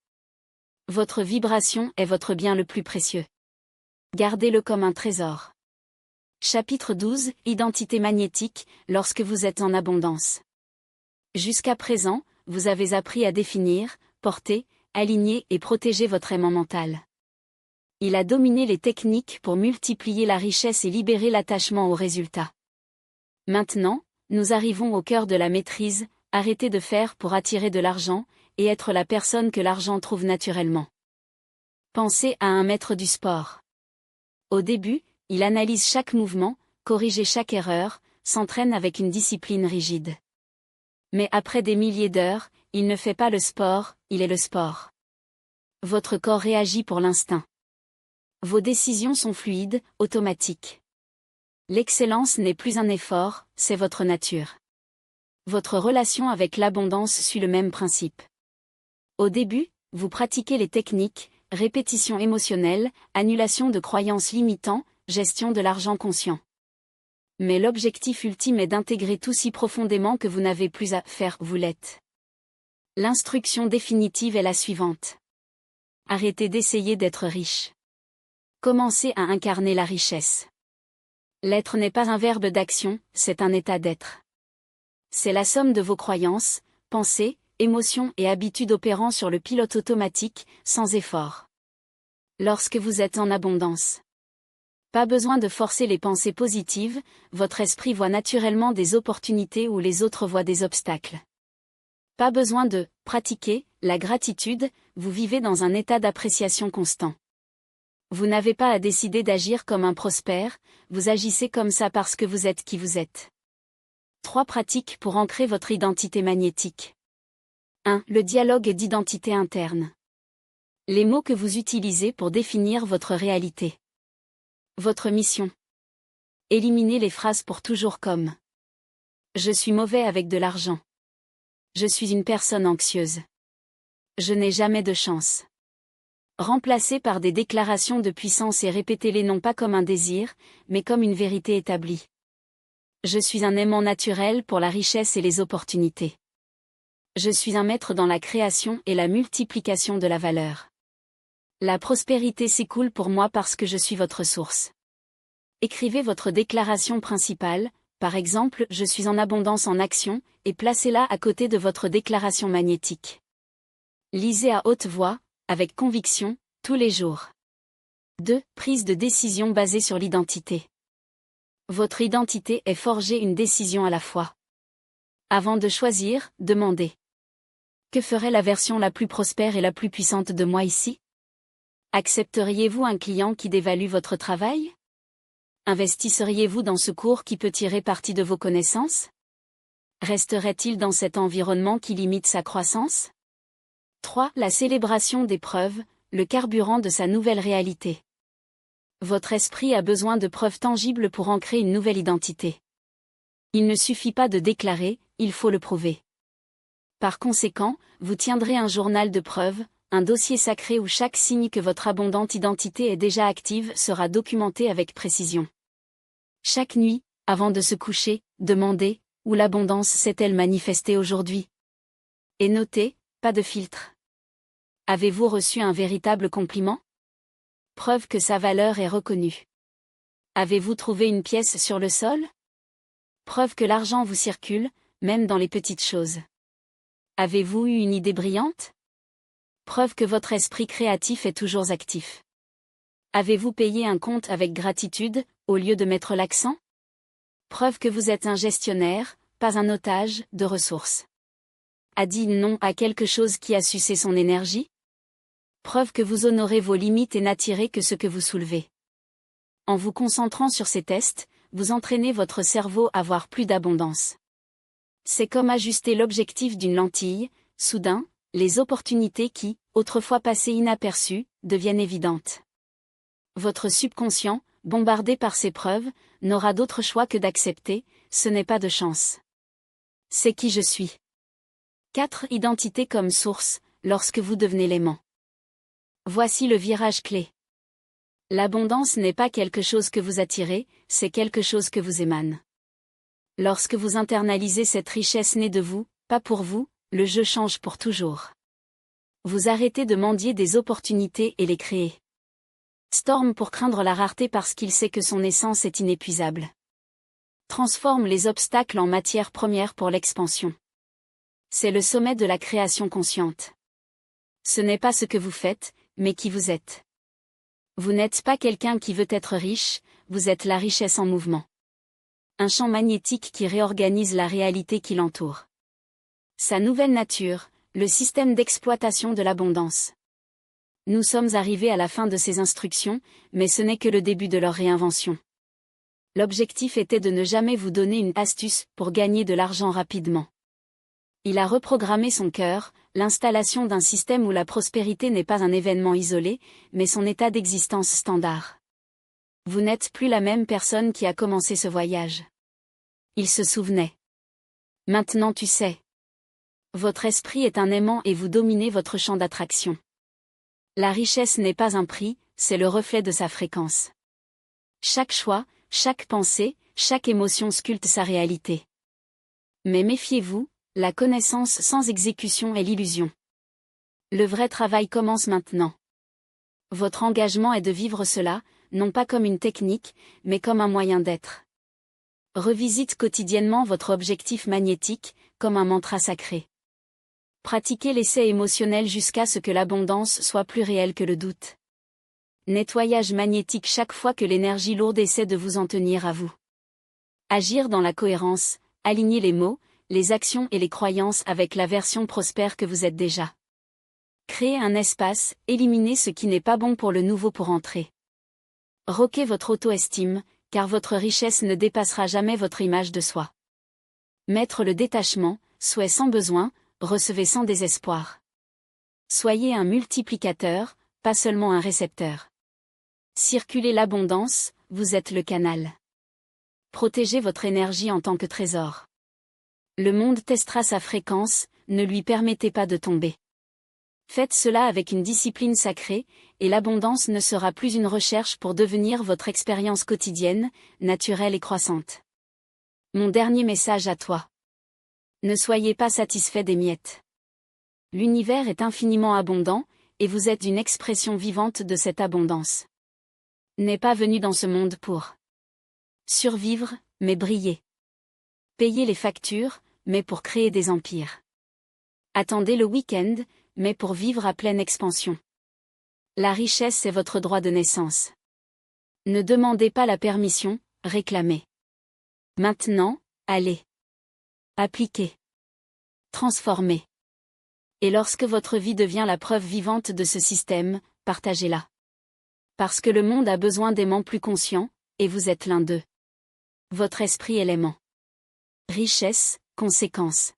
Votre vibration est votre bien le plus précieux. Gardez-le comme un trésor. Chapitre 12, Identité magnétique, lorsque vous êtes en abondance. Jusqu'à présent, vous avez appris à définir, porter, aligner et protéger votre aimant mental. Il a dominé les techniques pour multiplier la richesse et libérer l'attachement aux résultats. Maintenant, nous arrivons au cœur de la maîtrise, arrêter de faire pour attirer de l'argent, et être la personne que l'argent trouve naturellement. Pensez à un maître du sport. Au début, il analyse chaque mouvement, corrige chaque erreur, s'entraîne avec une discipline rigide. Mais après des milliers d'heures, il ne fait pas le sport, il est le sport. Votre corps réagit pour l'instinct. Vos décisions sont fluides, automatiques. L'excellence n'est plus un effort, c'est votre nature. Votre relation avec l'abondance suit le même principe. Au début, vous pratiquez les techniques, répétition émotionnelle, annulation de croyances limitantes, gestion de l'argent conscient. Mais l'objectif ultime est d'intégrer tout si profondément que vous n'avez plus à faire, vous l'êtes. L'instruction définitive est la suivante. Arrêtez d'essayer d'être riche. Commencez à incarner la richesse. L'être n'est pas un verbe d'action, c'est un état d'être. C'est la somme de vos croyances, pensées, émotions et habitudes opérant sur le pilote automatique, sans effort. Lorsque vous êtes en abondance. Pas besoin de forcer les pensées positives, votre esprit voit naturellement des opportunités où les autres voient des obstacles. Pas besoin de pratiquer la gratitude, vous vivez dans un état d'appréciation constant. Vous n'avez pas à décider d'agir comme un prospère, vous agissez comme ça parce que vous êtes qui vous êtes. 3 pratiques pour ancrer votre identité magnétique. 1. Le dialogue d'identité interne. Les mots que vous utilisez pour définir votre réalité. Votre mission. Éliminez les phrases pour toujours comme « Je suis mauvais avec de l'argent ». « Je suis une personne anxieuse ». « Je n'ai jamais de chance ». Remplacez par des déclarations de puissance et répétez-les non pas comme un désir, mais comme une vérité établie. Je suis un aimant naturel pour la richesse et les opportunités. Je suis un maître dans la création et la multiplication de la valeur. La prospérité s'écoule pour moi parce que je suis votre source. Écrivez votre déclaration principale, par exemple « Je suis en abondance en action » et placez-la à côté de votre déclaration magnétique. Lisez à haute voix, avec conviction, tous les jours. 2. Prise de décision basée sur l'identité. Votre identité est forgée une décision à la fois. Avant de choisir, demandez. Que ferait la version la plus prospère et la plus puissante de moi ici? Accepteriez-vous un client qui dévalue votre travail? Investisseriez-vous dans ce cours qui peut tirer parti de vos connaissances? Resterait-il dans cet environnement qui limite sa croissance? 3. La célébration des preuves, le carburant de sa nouvelle réalité. Votre esprit a besoin de preuves tangibles pour ancrer une nouvelle identité. Il ne suffit pas de déclarer, il faut le prouver. Par conséquent, vous tiendrez un journal de preuves, un dossier sacré où chaque signe que votre abondante identité est déjà active sera documenté avec précision. Chaque nuit, avant de se coucher, demandez, où l'abondance s'est-elle manifestée aujourd'hui? Et notez, pas de filtre. Avez-vous reçu un véritable compliment? Preuve que sa valeur est reconnue. Avez-vous trouvé une pièce sur le sol? Preuve que l'argent vous circule, même dans les petites choses. Avez-vous eu une idée brillante? Preuve que votre esprit créatif est toujours actif. Avez-vous payé un compte avec gratitude, au lieu de mettre l'accent? Preuve que vous êtes un gestionnaire, pas un otage, de ressources. A dit non à quelque chose qui a sucé son énergie? Preuve que vous honorez vos limites et n'attirez que ce que vous soulevez. En vous concentrant sur ces tests, vous entraînez votre cerveau à voir plus d'abondance. C'est comme ajuster l'objectif d'une lentille, soudain, les opportunités qui, autrefois passées inaperçues, deviennent évidentes. Votre subconscient, bombardé par ces preuves, n'aura d'autre choix que d'accepter, ce n'est pas de chance. C'est qui je suis. 4. Identité comme source, lorsque vous devenez l'aimant. Voici le virage clé. L'abondance n'est pas quelque chose que vous attirez, c'est quelque chose que vous émane. Lorsque vous internalisez cette richesse née de vous, Pas pour vous, le jeu change pour toujours. Vous arrêtez de mendier des opportunités et les créez. Storm pour craindre la rareté parce qu'il sait que son essence est inépuisable. Transforme les obstacles en matière première pour l'expansion. C'est le sommet de la création consciente. Ce n'est pas ce que vous faites, mais qui vous êtes. Vous n'êtes pas quelqu'un qui veut être riche, vous êtes la richesse en mouvement. Un champ magnétique qui réorganise la réalité qui l'entoure. Sa nouvelle nature, le système d'exploitation de l'abondance. Nous sommes arrivés à la fin de ces instructions, mais ce n'est que le début de leur réinvention. L'objectif était de ne jamais vous donner une astuce pour gagner de l'argent rapidement. Il a reprogrammé son cœur, l'installation d'un système où la prospérité n'est pas un événement isolé, mais son état d'existence standard. Vous n'êtes plus la même personne qui a commencé ce voyage. Il se souvenait. Maintenant tu sais. Votre esprit est un aimant et vous dominez votre champ d'attraction. La richesse n'est pas un prix, c'est le reflet de sa fréquence. Chaque choix, chaque pensée, chaque émotion sculpte sa réalité. Mais méfiez-vous, la connaissance sans exécution est l'illusion. Le vrai travail commence maintenant. Votre engagement est de vivre cela, non pas comme une technique, mais comme un moyen d'être. Revisite quotidiennement votre objectif magnétique, comme un mantra sacré. Pratiquez l'essai émotionnel jusqu'à ce que l'abondance soit plus réelle que le doute. Nettoyage magnétique chaque fois que l'énergie lourde essaie de vous en tenir à vous. Agir dans la cohérence, aligner les mots, les actions et les croyances avec la version prospère que vous êtes déjà. Créer un espace, éliminer ce qui n'est pas bon pour le nouveau pour entrer. Roquez votre auto-estime, car votre richesse ne dépassera jamais votre image de soi. Mettre le détachement, souhait sans besoin, recevez sans désespoir. Soyez un multiplicateur, pas seulement un récepteur. Circulez l'abondance, vous êtes le canal. Protégez votre énergie en tant que trésor. Le monde testera sa fréquence, ne lui permettez pas de tomber. Faites cela avec une discipline sacrée, et l'abondance ne sera plus une recherche pour devenir votre expérience quotidienne, naturelle et croissante. Mon dernier message à toi. Ne soyez pas satisfait des miettes. L'univers est infiniment abondant, et vous êtes une expression vivante de cette abondance. N'est pas venu dans ce monde pour survivre, mais briller. Payer les factures, mais pour créer des empires. Attendez le week-end, mais pour vivre à pleine expansion. La richesse est votre droit de naissance. Ne demandez pas la permission, réclamez. Maintenant, allez. Appliquez. Transformez. Et lorsque votre vie devient la preuve vivante de ce système, partagez-la. Parce que le monde a besoin d'aimants plus conscients, et vous êtes l'un d'eux. Votre esprit est l'aimant. Richesse, conséquence.